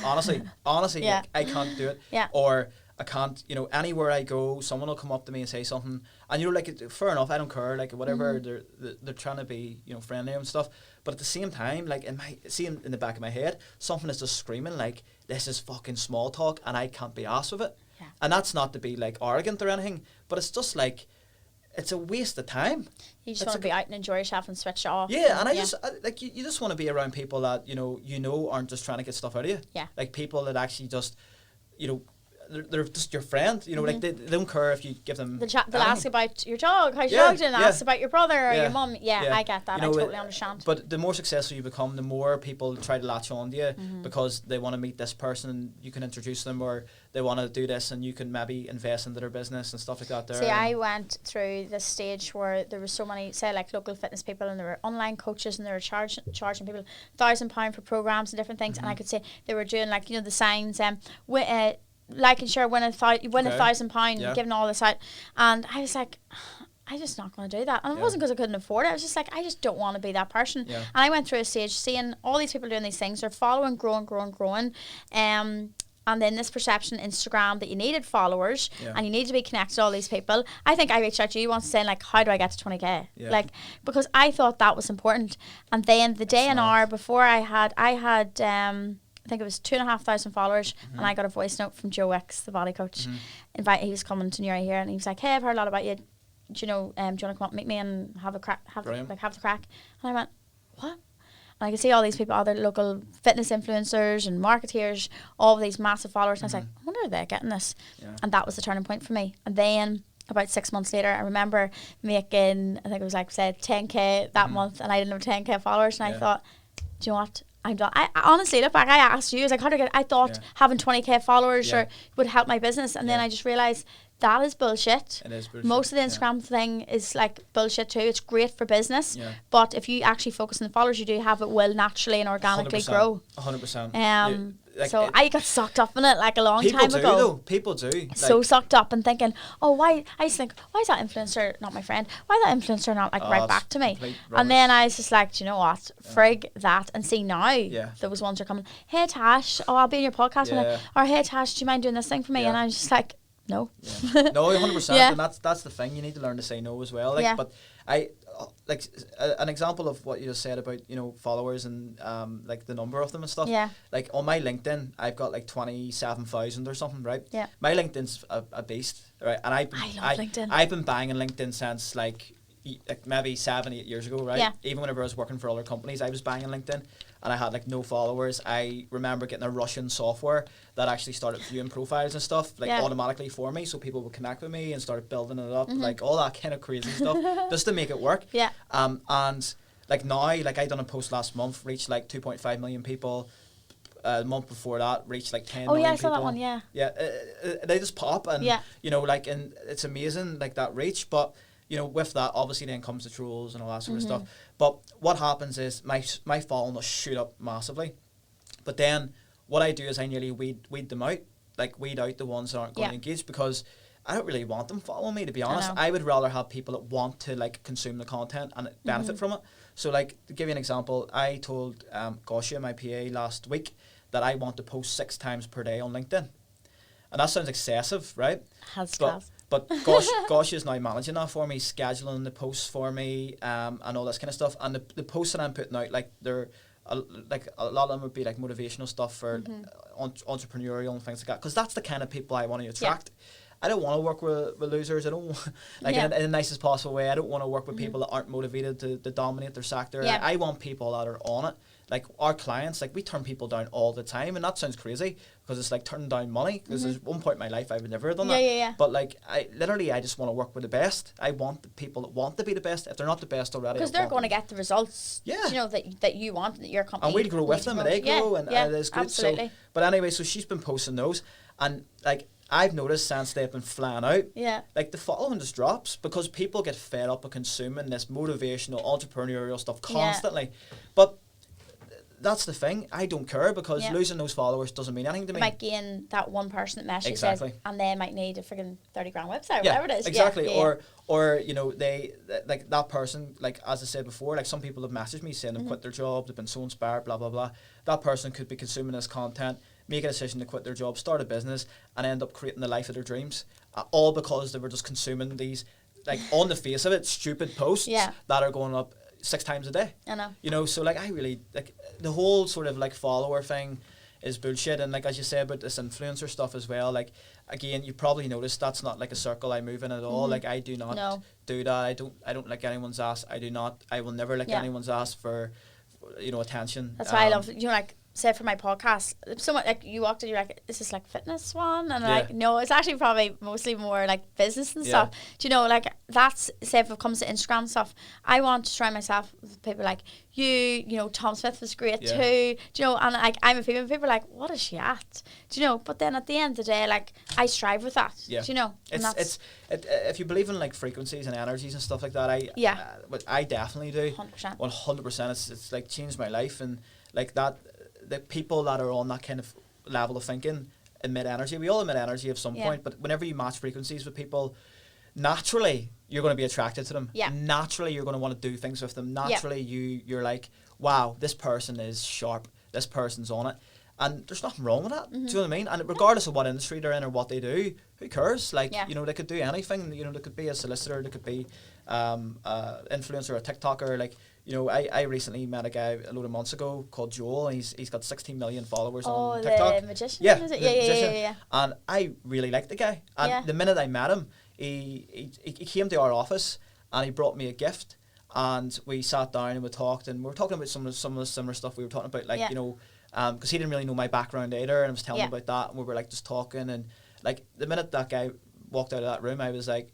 Honestly, like, I can't do it. Or I can't, you know, anywhere I go, someone will come up to me and say something, and you know, like, fair enough, I don't care, like, whatever, they're trying to be, you know, friendly and stuff, but at the same time, like, in the back of my head, something is just screaming like, this is fucking small talk, and I can't be arsed with it. And that's not to be like arrogant or anything, but it's just like, it's a waste of time. You just want to be out and enjoy yourself and switch off. Yeah, and I just like, you just want to be around people that you know aren't just trying to get stuff out of you. Yeah, like people that actually just, you know, they're just your friend. You know, like they don't care if you give them. They'll ask about your dog, how's your dog doing? Ask about your brother or your mum. Yeah, I get that. You know, I totally understand. But the more successful you become, the more people try to latch on to you because they want to meet this person and you can introduce them, or they want to do this and you can maybe invest into their business and stuff like that. See, I went through this stage where there was so many, say, like local fitness people, and there were online coaches, and they were charging people £1,000 for programs and different things, and I could say they were doing, like, you know, the signs, like and share, win £1,000, giving all this out, and I was like, I'm just not going to do that. And it wasn't because I couldn't afford it. I was just like, I just don't want to be that person. And I went through a stage seeing all these people doing these things. They're following, growing. And then this perception on Instagram that you needed followers and you need to be connected to all these people. I think I reached out to you once saying, like, how do I get to 20k? Like, because I thought that was important. And then the day and hour before I had I think it was 2,500 followers, and I got a voice note from Joe Wicks, the body coach. He was coming to Newry here, and he was like, hey, I've heard a lot about you. Do you know, do you want to come up and meet me and have the crack? And I went, what? And I could see all these people, other local fitness influencers and marketeers, all of these massive followers. And I was like, I wonder if they're getting this. And that was the turning point for me. And then about 6 months later, I remember making, I think it was like, said 10k that month, and I didn't have 10k followers. And I thought, do you know what? I'm done. I honestly look back, I asked you, I was like, how do I get, I thought having 20k followers or would help my business, and then I just realised that is bullshit. It is bullshit. Most of the Instagram thing is like bullshit too. It's great for business, but if you actually focus on the followers you do have, it will naturally and organically 100%, grow. 100%. So I got sucked up in it like a long time ago. People do. So sucked up and thinking, oh, why? I used to think, why is that influencer not my friend? Why that influencer not like right back to me? And then I was just like, do you know what? Frig that. And see now, those ones are coming. Hey Tash, I'll be in your podcast. Or hey Tash, do you mind doing this thing for me? And I was just like, no. No, 100%. And that's the thing. You need to learn to say no as well. Like, but I like an example of what you just said about, you know, followers and like the number of them and stuff. Like on my LinkedIn, I've got like 27,000 or something, right? My LinkedIn's a beast, right? And I love LinkedIn. I've been banging LinkedIn since like maybe 7-8 years ago, right? Even whenever I was working for other companies, I was banging LinkedIn. And I had like no followers. I remember getting a Russian software that actually started viewing profiles and stuff like automatically for me, so people would connect with me and started building it up, like all that kind of crazy stuff just to make it work. And like now, like I done a post last month, reached like 2.5 million people. The month before that, reached like 10 million people. Oh yeah, I saw that one. They just pop, and you know, like, and it's amazing, like that reach, but. You know, with that, obviously then comes the trolls and all that sort of stuff. But what happens is my following will shoot up massively. But then what I do is I nearly weed them out, like weed out the ones that aren't going to engage, because I don't really want them following me, to be honest. I would rather have people that want to like consume the content and benefit from it. So like, to give you an example, I told Gosia, my PA, last week that I want to post 6 times per day on LinkedIn. And that sounds excessive, right? But Gosh is now managing that for me, scheduling the posts for me, and all this kind of stuff. And the posts that I'm putting out, like they're like a lot of them would be like motivational stuff for entrepreneurial and things like that. Because that's the kind of people I want to attract. Yeah. I don't want to work with losers. I don't like in the nicest possible way. I don't want to work with people that aren't motivated to dominate their sector. Yeah. I want people that are on it. Like our clients, like we turn people down all the time, and that sounds crazy because it's like turning down money. Because there's one point in my life I would never have done that. Yeah. But like I just want to work with the best. I want the people that want to be the best. If they're not the best already, because they're going to get the results. Yeah. You know that you want, that your company. And we'll grow with them, and they grow, and it is good. Absolutely. So, but anyway, so she's been posting those, and like I've noticed since they've been flying out, like the following just drops because people get fed up of consuming this motivational, entrepreneurial stuff constantly. Yeah. But that's the thing. I don't care because losing those followers doesn't mean anything to me. You might gain that one person that messages and they might need a friggin' 30 grand website or whatever it is. Exactly. Or you know, they like that person, like as I said before, like some people have messaged me saying they've quit their job, they've been so inspired, blah blah blah. That person could be consuming this content, make a decision to quit their job, start a business, and end up creating the life of their dreams, all because they were just consuming these, like on the face of it, stupid posts that are going up 6 times a day. I know. You know, so like I really like the whole sort of like follower thing is bullshit, and like as you said about this influencer stuff as well, like again you probably noticed that's not like a circle I move in at all. Like I do not do that. I don't like anyone's ass. I will never lick anyone's ass for you know attention. That's why I love like say for my podcast, someone like you walked in, you're like, is this like fitness one? And like, no, it's actually probably mostly more like business and stuff. Do you know, like that's, say if it comes to Instagram stuff, I want to surround myself with people like you know, Tom Smith was great too. Do you know, and like I'm a female, people are like, what is she at? Do you know, but then at the end of the day, like I strive with that. Do you know? It's if you believe in like frequencies and energies and stuff like that, I definitely do. 100%. It's like changed my life, and like that. The people that are on that kind of level of thinking emit energy. We all emit energy at some point, but whenever you match frequencies with people, naturally you're going to be attracted to them. Yeah. Naturally you're going to want to do things with them. Naturally you're like, wow, this person is sharp. This person's on it. And there's nothing wrong with that. Do you know what I mean? And regardless of what industry they're in or what they do, who cares? Like, you know, they could do anything. You know, they could be a solicitor, they could be influencer, a TikToker, like, you know, I recently met a guy a load of months ago called Joel, and he's got 16 million followers on TikTok. The magician? Yeah, is it? Yeah. And I really liked the guy. And the minute I met him, he came to our office and he brought me a gift, and we sat down and we talked, and we were talking about some of the similar stuff we were talking about, like, you know, because he didn't really know my background either, and I was telling him about that, and we were like just talking, and like the minute that guy walked out of that room, I was like,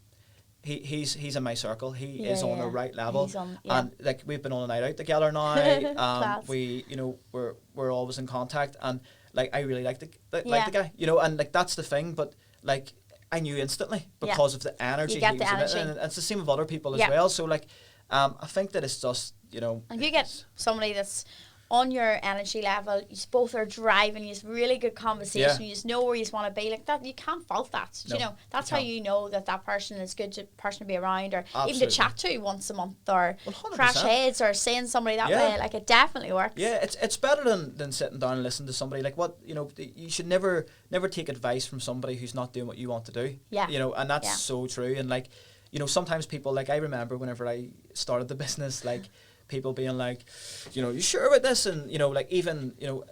He's in my circle. He is on the right level, and like we've been on a night out together now. We, you know, we're always in contact, and like I really like the guy, you know, and like that's the thing. But like I knew instantly because of the energy he was emitting, and it's the same with other people as well. So like, I think that it's just, you know, if you get somebody that's on your energy level, you both are driving, you have really good conversation, you just know where you want to be, like that, you can't fault that. You know, that's how you know that person is good person to be around, or even to chat to once a month, or crash heads, or seeing somebody that way. Like it definitely works. Yeah, it's better than sitting down and listening to somebody. Like what, you know, you should never take advice from somebody who's not doing what you want to do. Yeah, you know, and that's so true. And like, you know, sometimes people, like I remember whenever I started the business, like people being like, you know, you sure about this? And, you know, like even, you know,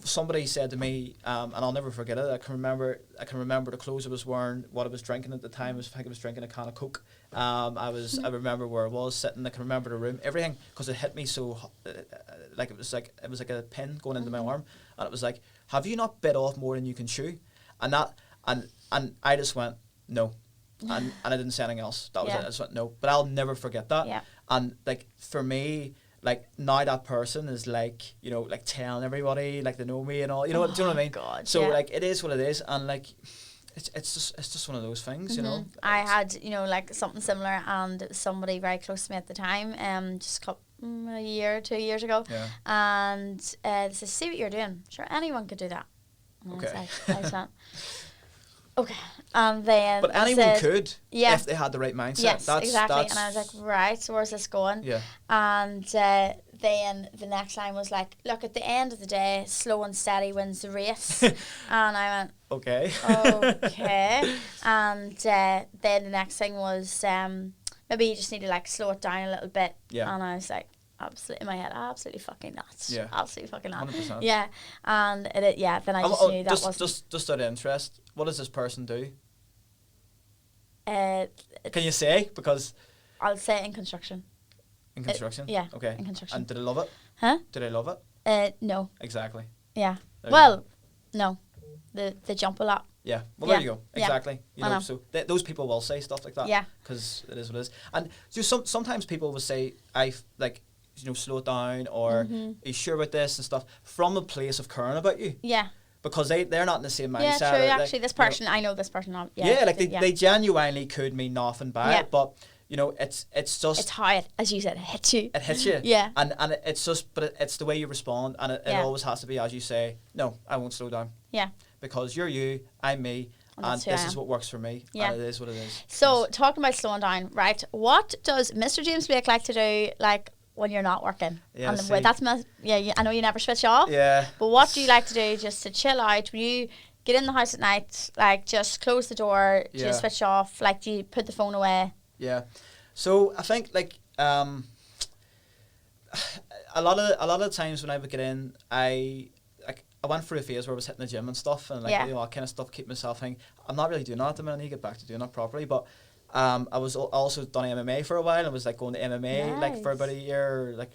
somebody said to me, and I'll never forget it, I can remember the clothes I was wearing, what I was drinking at the time. I think I was drinking a can of Coke. I remember where I was sitting, I can remember the room, everything, because it hit me so, like it was like a pin going into my arm, and it was like, have you not bit off more than you can chew? And I just went, no. And I didn't say anything else. That was it. I just went, no. But I'll never forget that. Yeah. And like for me, like now that person is like, you know, like telling everybody like they know me and all. You know, do you know what I mean? God, so like it is what it is, and like it's just one of those things, you know. I had, you know, like something similar, and it was somebody very close to me at the time, just a year, 2 years ago, and they said, see what you're doing. Sure, anyone could do that. And okay. I said, okay, and then but anyone could, if they had the right mindset. Yes, exactly. And I was like, right, so where's this going? Yeah. And then the next line was like, look, at the end of the day, slow and steady wins the race. And I went, Okay. okay. And then the next thing was maybe you just need to like slow it down a little bit. Yeah. And I was like, absolutely, in my head, absolutely fucking nuts. Yeah. Absolutely fucking nuts. 100%. Yeah. And then I just knew that wasn't. Just out of interest, what does this person do? Can Can you say? Because I'll say in construction. in construction? Yeah. Okay. In construction. And did I love it? Huh? Did I love it? No. Exactly. Yeah. There you Well, no. They jump a lot. Yeah. Well, Yeah. there you go. Yeah. Exactly. You I know, know. so those people will say stuff like that. Yeah. Because it is what it is. And so sometimes people will say, slow it down, or are you sure about this and stuff, from a place of caring about you. Yeah. Because they're not in the same mindset. Yeah, true. They- Actually, this you know, person, I know this person. they genuinely could mean nothing by Yeah. it, but it's just It's how it, as you said, it hits you. it hits you. Yeah. And it's just, but it's the way you respond, and it Yeah. always has to be as you say. No, I won't slow down. Yeah. Because you're you, I'm me, And and that's who this I is am. what works for me. Yeah. And it is what it is. So, talking about slowing down, right? What does Mr. James Blake like to do, like when you're not working? Yeah, And see. I know you never switch off. Yeah. But what do you like to do just to chill out when you get in the house at night? Like, just close the door. Do you Yeah. switch off? Like, do you put the phone away? Yeah. So I think a lot of the times when I would get in, I went through a phase where I was hitting the gym and stuff, and Yeah. all kind of stuff, keep myself thinking. I'm not really doing that at the minute. I need to get back to doing that properly. But I was also done MMA for a while. I was like going to MMA like for about a year, like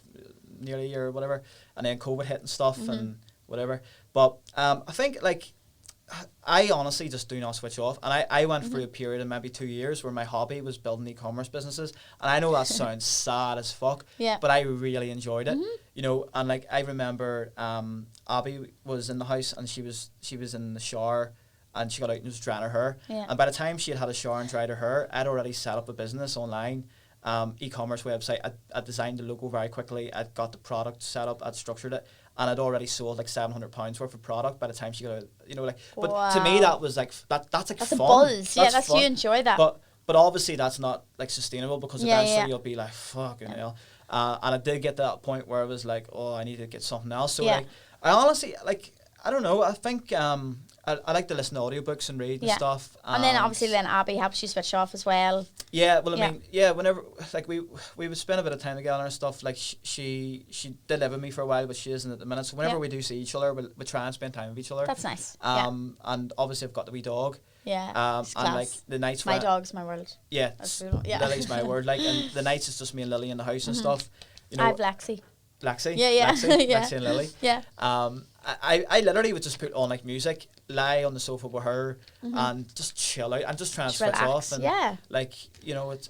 nearly a year or whatever, and then COVID hit and stuff and whatever. But I think like I honestly just do not switch off, and I went through a period of maybe 2 years where my hobby was building e-commerce businesses, and I know that sounds sad as fuck, Yeah. but I really enjoyed it, and like I remember Abby was in the house, and she was in the shower, and she got out and was drying her hair, Yeah. and by the time she had a shower and dried her hair, I'd already set up a business online, e-commerce website. I designed the logo very quickly. I'd got the product set up. I'd structured it, and I'd already sold like £700 worth of product by the time she got out. But to me that was like that's like That's fun. a buzz. Yeah, that's fun. you enjoy that. But obviously that's not like sustainable, because Yeah, eventually yeah. you'll be like fucking hell. And I did get to that point where I was like, oh, I need to get something else. So Yeah. like I honestly like I don't know. I think I like to listen to audiobooks and read and Yeah. stuff. And then obviously then Abby helps you switch off as well. Yeah, well, I Yeah. mean, whenever like we would spend a bit of time together and stuff. Like she did live with me for a while, but she isn't at the minute. So whenever Yeah. we do see each other, we try and spend time with each other. That's nice. And obviously I've got the wee dog. Yeah. It's And class. like the nights My when dog's my world. yeah, That's cool. Yeah. Lily's my word. Like, and the nights it's just me and Lily in the house and stuff. I have Lexi. Lexi. Yeah, yeah. Lexi, Yeah. Lexi and Lily. Yeah. I literally would just put on like music, lie on the sofa with her, and just chill out and just try and Just switch relax, off. And yeah. like it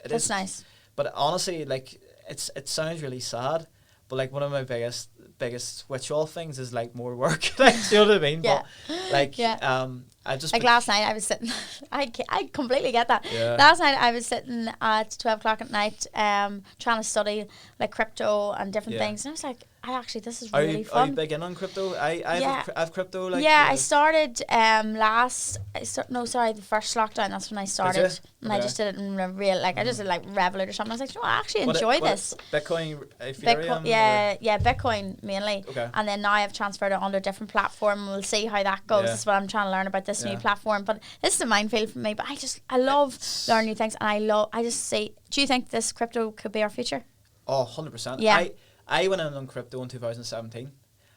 That's is nice. But honestly, like it sounds really sad, but like one of my biggest switch off things is like more work. Like, do you know what I mean? Yeah. But like Yeah. I just Like last night I was sitting, I completely get that. Yeah. Last night I was sitting at 12 o'clock at night trying to study like crypto and different Yeah. things. And I was like, this is are really you fun. big in on crypto? I Yeah. have crypto like I started the first lockdown. That's when I started, and I Okay. just did it in a real I just did like Revolut or something. I was like, I actually What- enjoy what- this. Bitcoin, Ethereum. Bitcoin, yeah, Bitcoin mainly. Okay. And then now I've transferred it onto a different platform. We'll see how that goes. Yeah. That's what I'm trying to learn about this new Yeah. platform. But this is a minefield for me. But I love learning new things, and I just say, do you think this crypto could be our future? Oh, 100%. Yeah. I went in on crypto in 2017.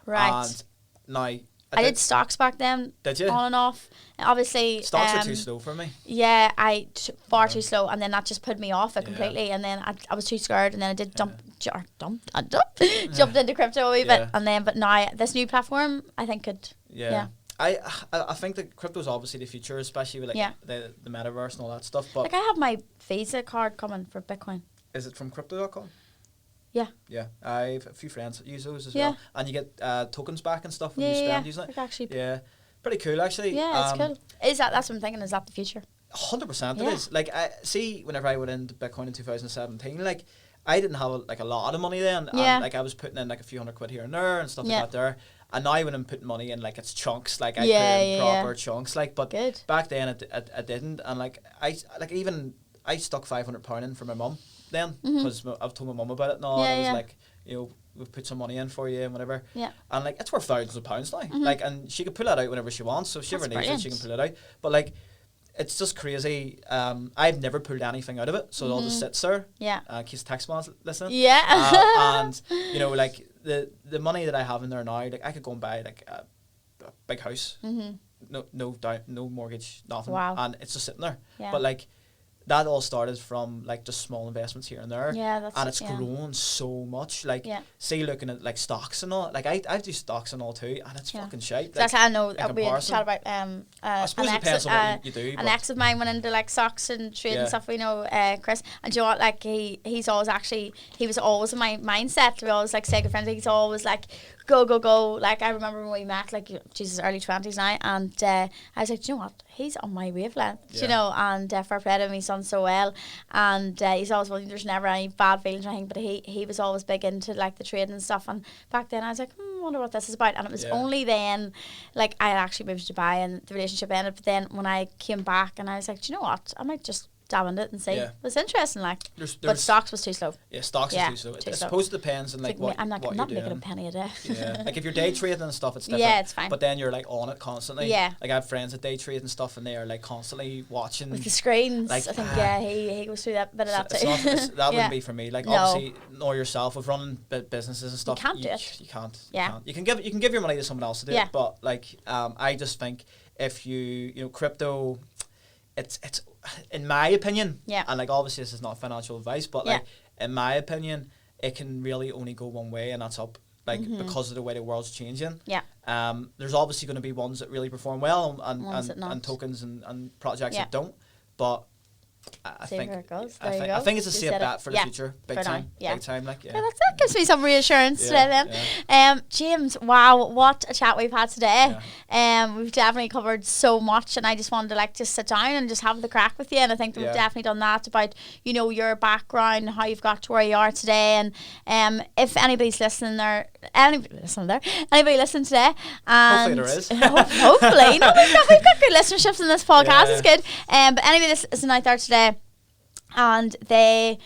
Right. And now I did stocks back then. Did you? On and off. And obviously, Stocks are too slow for me. Yeah, far too slow, and then that just put me off it completely. And then I was too scared, and then I did jumped into crypto a wee bit, Yeah. and then but now this new platform I think could. Yeah. Yeah. I think that crypto is obviously the future, especially with like the metaverse and all that stuff. But Like I have my Visa card coming for Bitcoin. is it from crypto.com? Yeah. Yeah. I have a few friends that use those as Yeah. well. And you get tokens back and stuff when Yeah, you yeah, spend yeah. using it. Like actually, Yeah. Pretty cool actually. yeah, it's cool. That's what I'm thinking. Is that the future? 100% Yeah. it is. Like I see whenever I went into Bitcoin in 2017, like I didn't have like a lot of money then. Yeah. And like I was putting in like a few £100 here and there and stuff Yeah. like that there. And now when I'm putting money in like it's chunks, like I Yeah, put in yeah, proper chunks, like but Good. back then I didn't, and like I stuck £500 in for my mum. then because I've told my mum about it now. Yeah, and I was yeah. like, you know, we've put some money in for you and whatever. Yeah. And like it's worth thousands of pounds now. Like, and she can pull that out whenever she wants. So if she ever needs it, she can pull it out. But like, it's just crazy. I've never pulled anything out of it, so it all just sits there. Yeah. In case tax man's listening. Yeah. And you know, like the money that I have in there now, like I could go and buy like a big house. No mortgage, nothing. Wow. And it's just sitting there. Yeah. But like that all started from like just small investments here and there. Yeah, that's and it's grown so much. Like say looking at like stocks and all, like I do stocks and all too, and it's fucking shite. So that's how I know we comparison. chat about I suppose it depends on what you do. An ex of mine went into like stocks and trade and stuff. We know Chris, and do you know what? Like he was always in my mindset. We always like say good friends. He's always like go. Like I remember when we met, like Jesus, early 20s now, and I was like, do you know what? He's on my wavelength, you know, and fair play to him, he's done so well, and he's always there's never any bad feelings or anything, but he was always big into like the trade and stuff, and back then I was like, wonder what this is about, and it was only then, like I actually moved to Dubai and the relationship ended, but then when I came back and I was like, do you know what, I might just dab into it and see. It's interesting, like. But stocks was too slow. Yeah, stocks is too slow. I suppose it depends on like what I'm not you're making doing. a penny a day. Yeah, like if you're day trading and stuff, it's different. Yeah, it's fine. But then you're like on it constantly. Yeah. Like I have friends that day trade and stuff, and they are like constantly watching with the screens. Like, I think he goes through that bit of that too. That wouldn't be for me. Like obviously, know yourself with running businesses and stuff. You can't do it. You can't. Yeah. You can give your money to someone else to do it. But like I just think if you know crypto, it's in my opinion, and like obviously this is not financial advice, but like in my opinion, it can really only go one way, and that's up. Like because of the way the world's changing. Yeah. There's obviously going to be ones that really perform well, and tokens and projects that don't. But I think it's a safe bet for the future. Big time. Big time. Like that gives me some reassurance today then. James, wow, what a chat we've had today. We've definitely covered so much, and I just wanted to like just sit down and just have the crack with you, and I think we've definitely done that about, you know, your background, how you've got to where you are today, and if anybody's listening there, anybody listening today, and hopefully there is. Hopefully. No, we've got good listenerships in this podcast. It's good. But anybody listening out there today and they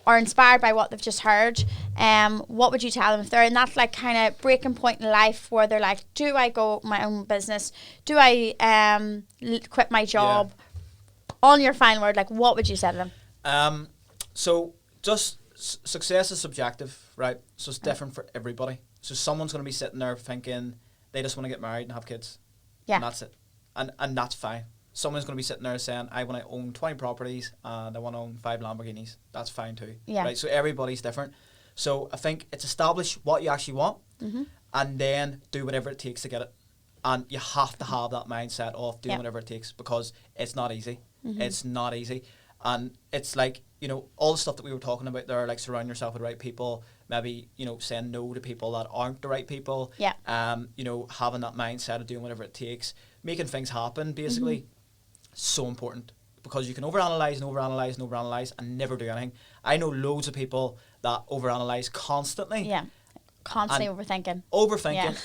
are inspired by what they've just heard, what would you tell them if they're in that like kind of breaking point in life where they're like, do I go my own business, do I quit my job? On your final word, like what would you say to them? So just success is subjective, right? So it's different for everybody. So someone's going to be sitting there thinking they just want to get married and have kids, and that's it, and that's fine. Someone's going to be sitting there saying, I want to own 20 properties and I want to own 5 Lamborghinis. That's fine too. Yeah. Right? So everybody's different. So I think it's establish what you actually want and then do whatever it takes to get it. And you have to have that mindset of doing whatever it takes, because it's not easy. It's not easy. And it's like, you know, all the stuff that we were talking about there, like surround yourself with the right people, maybe, you know, saying no to people that aren't the right people. Yeah. You know, having that mindset of doing whatever it takes, making things happen, basically. So important, because you can overanalyze and never do anything. I know loads of people that overanalyze constantly. Yeah. Constantly overthinking,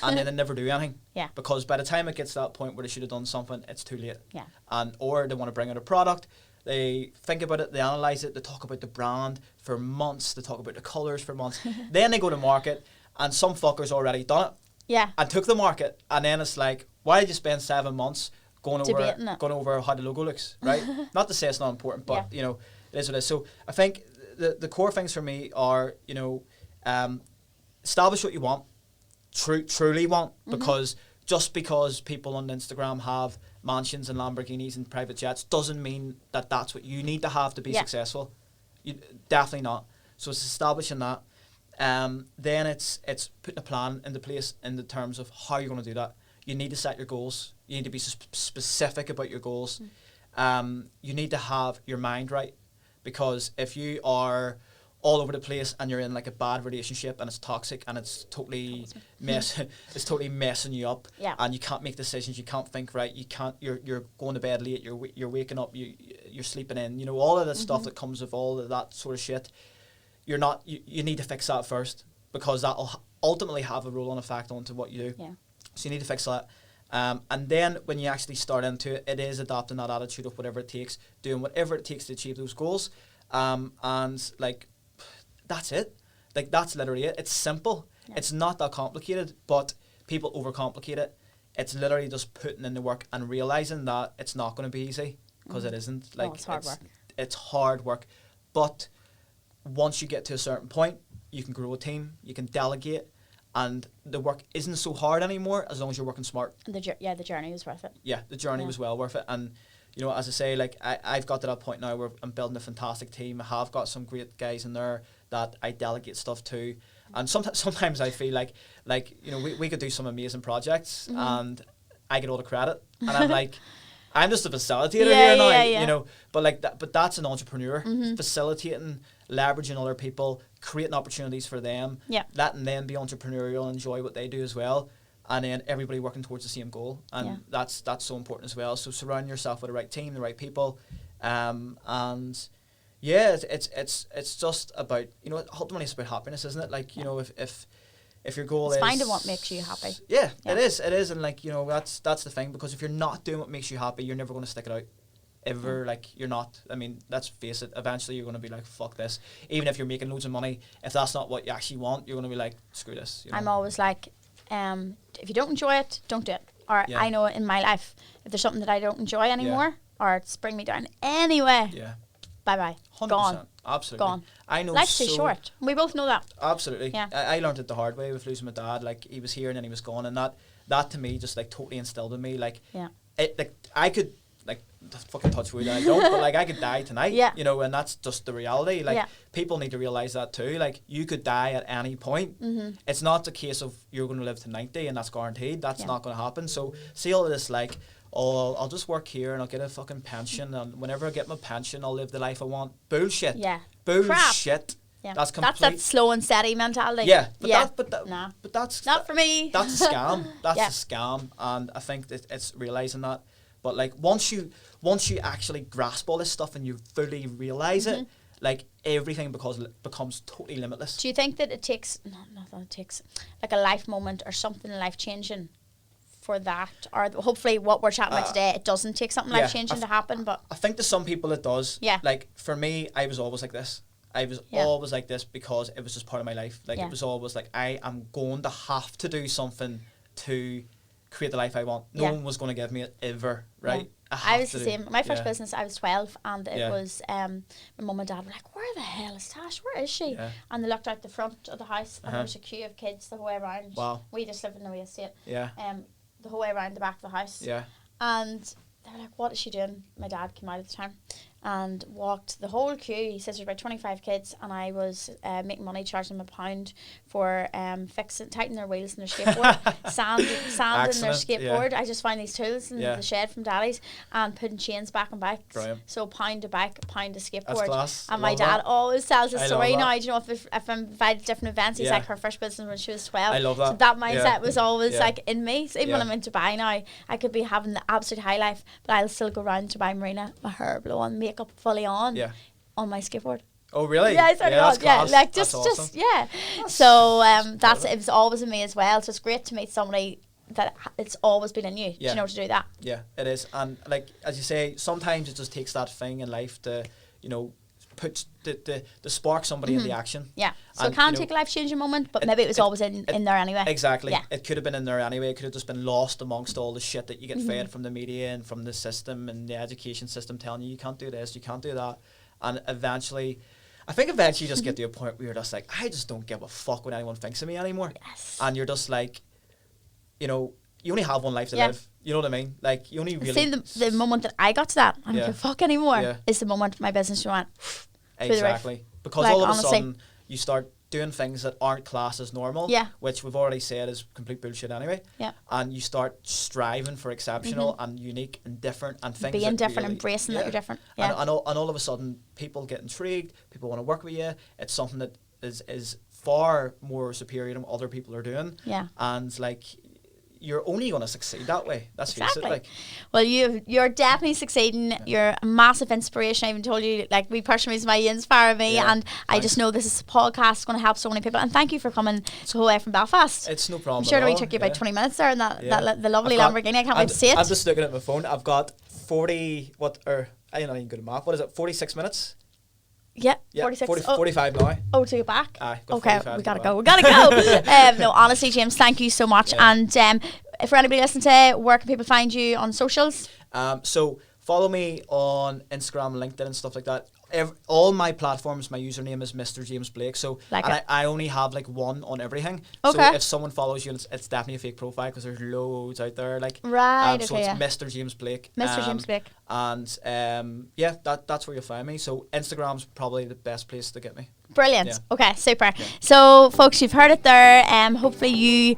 and then they never do anything. Yeah. Because by the time it gets to that point where they should have done something, it's too late. Yeah. And or they want to bring out a product, they think about it, they analyze it, they talk about the brand for months, they talk about the colours for months. Then they go to market, and some fuckers already done it. Yeah. And took the market, and then it's like, why did you spend 7 months going over how the logo looks, right? Not to say it's not important, but you know, it is what it is. So I think the core things for me are, you know, establish what you want, truly want, because just because people on Instagram have mansions and Lamborghinis and private jets doesn't mean that that's what you need to have to be successful. You definitely not. So it's establishing that. Then it's putting a plan into place in the terms of how you're going to do that. You need to set your goals. You need to be specific about your goals. You need to have your mind right, because if you are all over the place and you're in like a bad relationship and it's toxic and it's totally messing you up, and you can't make decisions, you can't think right, you're going to bed late, you're waking up, you're sleeping in, you know, all of that stuff that comes with all of that sort of shit. You need to fix that first, because that'll ultimately have a roll-on effect onto what you do. Yeah. So you need to fix that. And then when you actually start into it, it is adopting that attitude of whatever it takes, doing whatever it takes to achieve those goals. And like, that's it. Like, that's literally it. It's simple. Yeah. It's not that complicated, but people overcomplicate it. It's literally just putting in the work and realizing that it's not going to be easy, because it isn't. Like, it's hard work. It's hard work. But once you get to a certain point, you can grow a team, you can delegate, and the work isn't so hard anymore as long as you're working smart. And the journey was worth it. Yeah, the journey was well worth it. And, you know, as I say, like, I've got to that point now where I'm building a fantastic team. I have got some great guys in there that I delegate stuff to. And sometimes I feel like you know, we could do some amazing projects, and I get all the credit. And I'm like, I'm just a facilitator here now, you know. But like that, but that's an entrepreneur, facilitating, leveraging other people, creating opportunities for them, letting them be entrepreneurial and enjoy what they do as well, and then everybody working towards the same goal. And that's so important as well. So surround yourself with the right team, the right people, and yeah, it's just about, you know, ultimately it's about happiness, isn't it? Like, you know, if your goal is finding what makes you happy. Yeah, it is, and like, you know, that's the thing, because if you're not doing what makes you happy, you're never going to stick it out. Ever. Like, you're not. I mean, let's face it, eventually you're going to be like, fuck this. Even if you're making loads of money, if that's not what you actually want, you're going to be like, screw this, you know? I'm always like, if you don't enjoy it, don't do it. Or I know in my life, if there's something that I don't enjoy anymore, or it's bring me down anyway, bye-bye. 100%. Gone. Absolutely. Gone. I know. Life's too short. We both know that. Absolutely. Yeah. I learned it the hard way with losing my dad. Like, he was here and then he was gone, and that to me just like totally instilled in me, like, I could, like, fucking touch wood, and I don't, but like, I could die tonight, you know, and that's just the reality. Like, people need to realize that too. Like, you could die at any point. It's not the case of you're going to live to 90 and that's guaranteed. That's not going to happen. So see all of this, like, oh, I'll just work here and I'll get a fucking pension, and whenever I get my pension, I'll live the life I want. Bullshit. Yeah. Bullshit. Yeah. That's complete. That's that slow and steady mentality. Yeah, nah. But that's not for me. That's a scam. That's a scam, and I think that it's realizing that. But like, once you actually grasp all this stuff and you fully realize it, like, everything becomes totally limitless. Do you think that it takes like a life moment or something life changing for that, or hopefully what we're chatting about today, it doesn't take something life changing to happen? But I think to some people it does. Yeah. Like, for me, I was always like this. I was always like this because it was just part of my life. Like, it was always like, I am going to have to do something to create the life I want. No one was going to give me it ever, right? I was the same. My first business, I was 12, and it was my mum and dad were like, where the hell is Tash? Where is she? And they looked out the front of the house, and there was a queue of kids the whole way around. Wow. We just lived in the wee estate. Yeah. The whole way around the back of the house. Yeah. And they were like, what is she doing? My dad came out at the time and walked the whole queue. He says there's about 25 kids, and I was making money, charging them £1 for tightening their wheels in their skateboard, sanding their skateboard. I just found these tools in the shed from Daddy's, and putting chains back on bikes. Brilliant. So £1 a bike, £1 a skateboard. That's class. And my dad always tells a story now. Do you know, if I'm invited to different events, he's like, her first business when she was 12. I love that. So that mindset was always like in me. So even when I'm in Dubai now, I could be having the absolute high life, but I'll still go round Dubai Marina, my hair blown, makeup fully on my skateboard. Oh really? Yeah, like That's awesome. So it was always in me as well. So it's great to meet somebody that it's always been in you. Do you know to do that? Yeah, it is. And like, as you say, sometimes it just takes that thing in life to, you know, put the spark somebody into action. Yeah. So it can take a life changing moment, but maybe it was always in there anyway. Exactly. Yeah. It could have been in there anyway. It could have just been lost amongst all the shit that you get fed from the media and from the system and the education system telling you can't do this, you can't do that. And eventually you just get to a point where you're just like, I just don't give a fuck what anyone thinks of me anymore. Yes. And you're just like, you know, you only have one life to live. You know what I mean? Like, you only really... See, the moment that I got to that, I don't give a fuck anymore, is the moment my business went exactly. Because like, all of a sudden, you start doing things that aren't classed as normal, which we've already said is complete bullshit anyway. Yeah. And you start striving for exceptional and unique and different and things being different, really, embracing that you're different. Yeah. And all of a sudden, people get intrigued, people want to work with you. It's something that is far more superior than what other people are doing. Yeah. And like, you're only going to succeed that way. That's face it. Like, well, you're definitely succeeding. Yeah. You're a massive inspiration. I even told you, like, me personally is you inspire me, and I just know this is a podcast going to help so many people. And thank you for coming so away from Belfast. It's no problem. I'm sure it only took you about 20 minutes there, and the lovely Lamborghini. I can't wait to see it. I'm just looking at my phone. I've got 40. I ain't not even good at math. What is it? 46 minutes. Yeah, Yeah, 46. 40, Oh, 45 now. oh, so you're back? Aye, got Okay, 45 we gotta now. go. We gotta go. No, honestly, James, thank you so much. Yeah. And for anybody listening today, where can people find you on socials? So follow me on Instagram, LinkedIn, and stuff like that. All my platforms, my username is Mr. James Blake. So I only have like one on everything. Okay. So if someone follows you, it's definitely a fake profile because there's loads out there. Like Right. so Okay. it's Yeah. Mr. James Blake. Mr. James Blake. And yeah, that's where you'll find me. So Instagram's probably the best place to get me. Brilliant. Yeah. Okay, super. So, folks, you've heard it there. Hopefully, you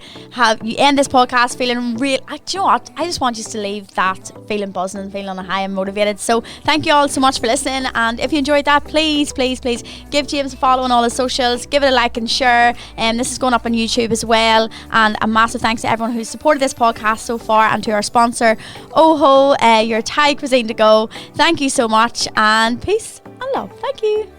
end this podcast feeling real. Do you know what? I just want you to leave that feeling buzzing and feeling on a high and motivated. So, thank you all so much for listening. And if you enjoyed that, please give James a follow on all his socials. Give it a like and share. This is going up on YouTube as well. And a massive thanks to everyone who's supported this podcast so far, and to our sponsor, Oho, your Thai cuisine to go. Thank you so much, and peace and love. Thank you.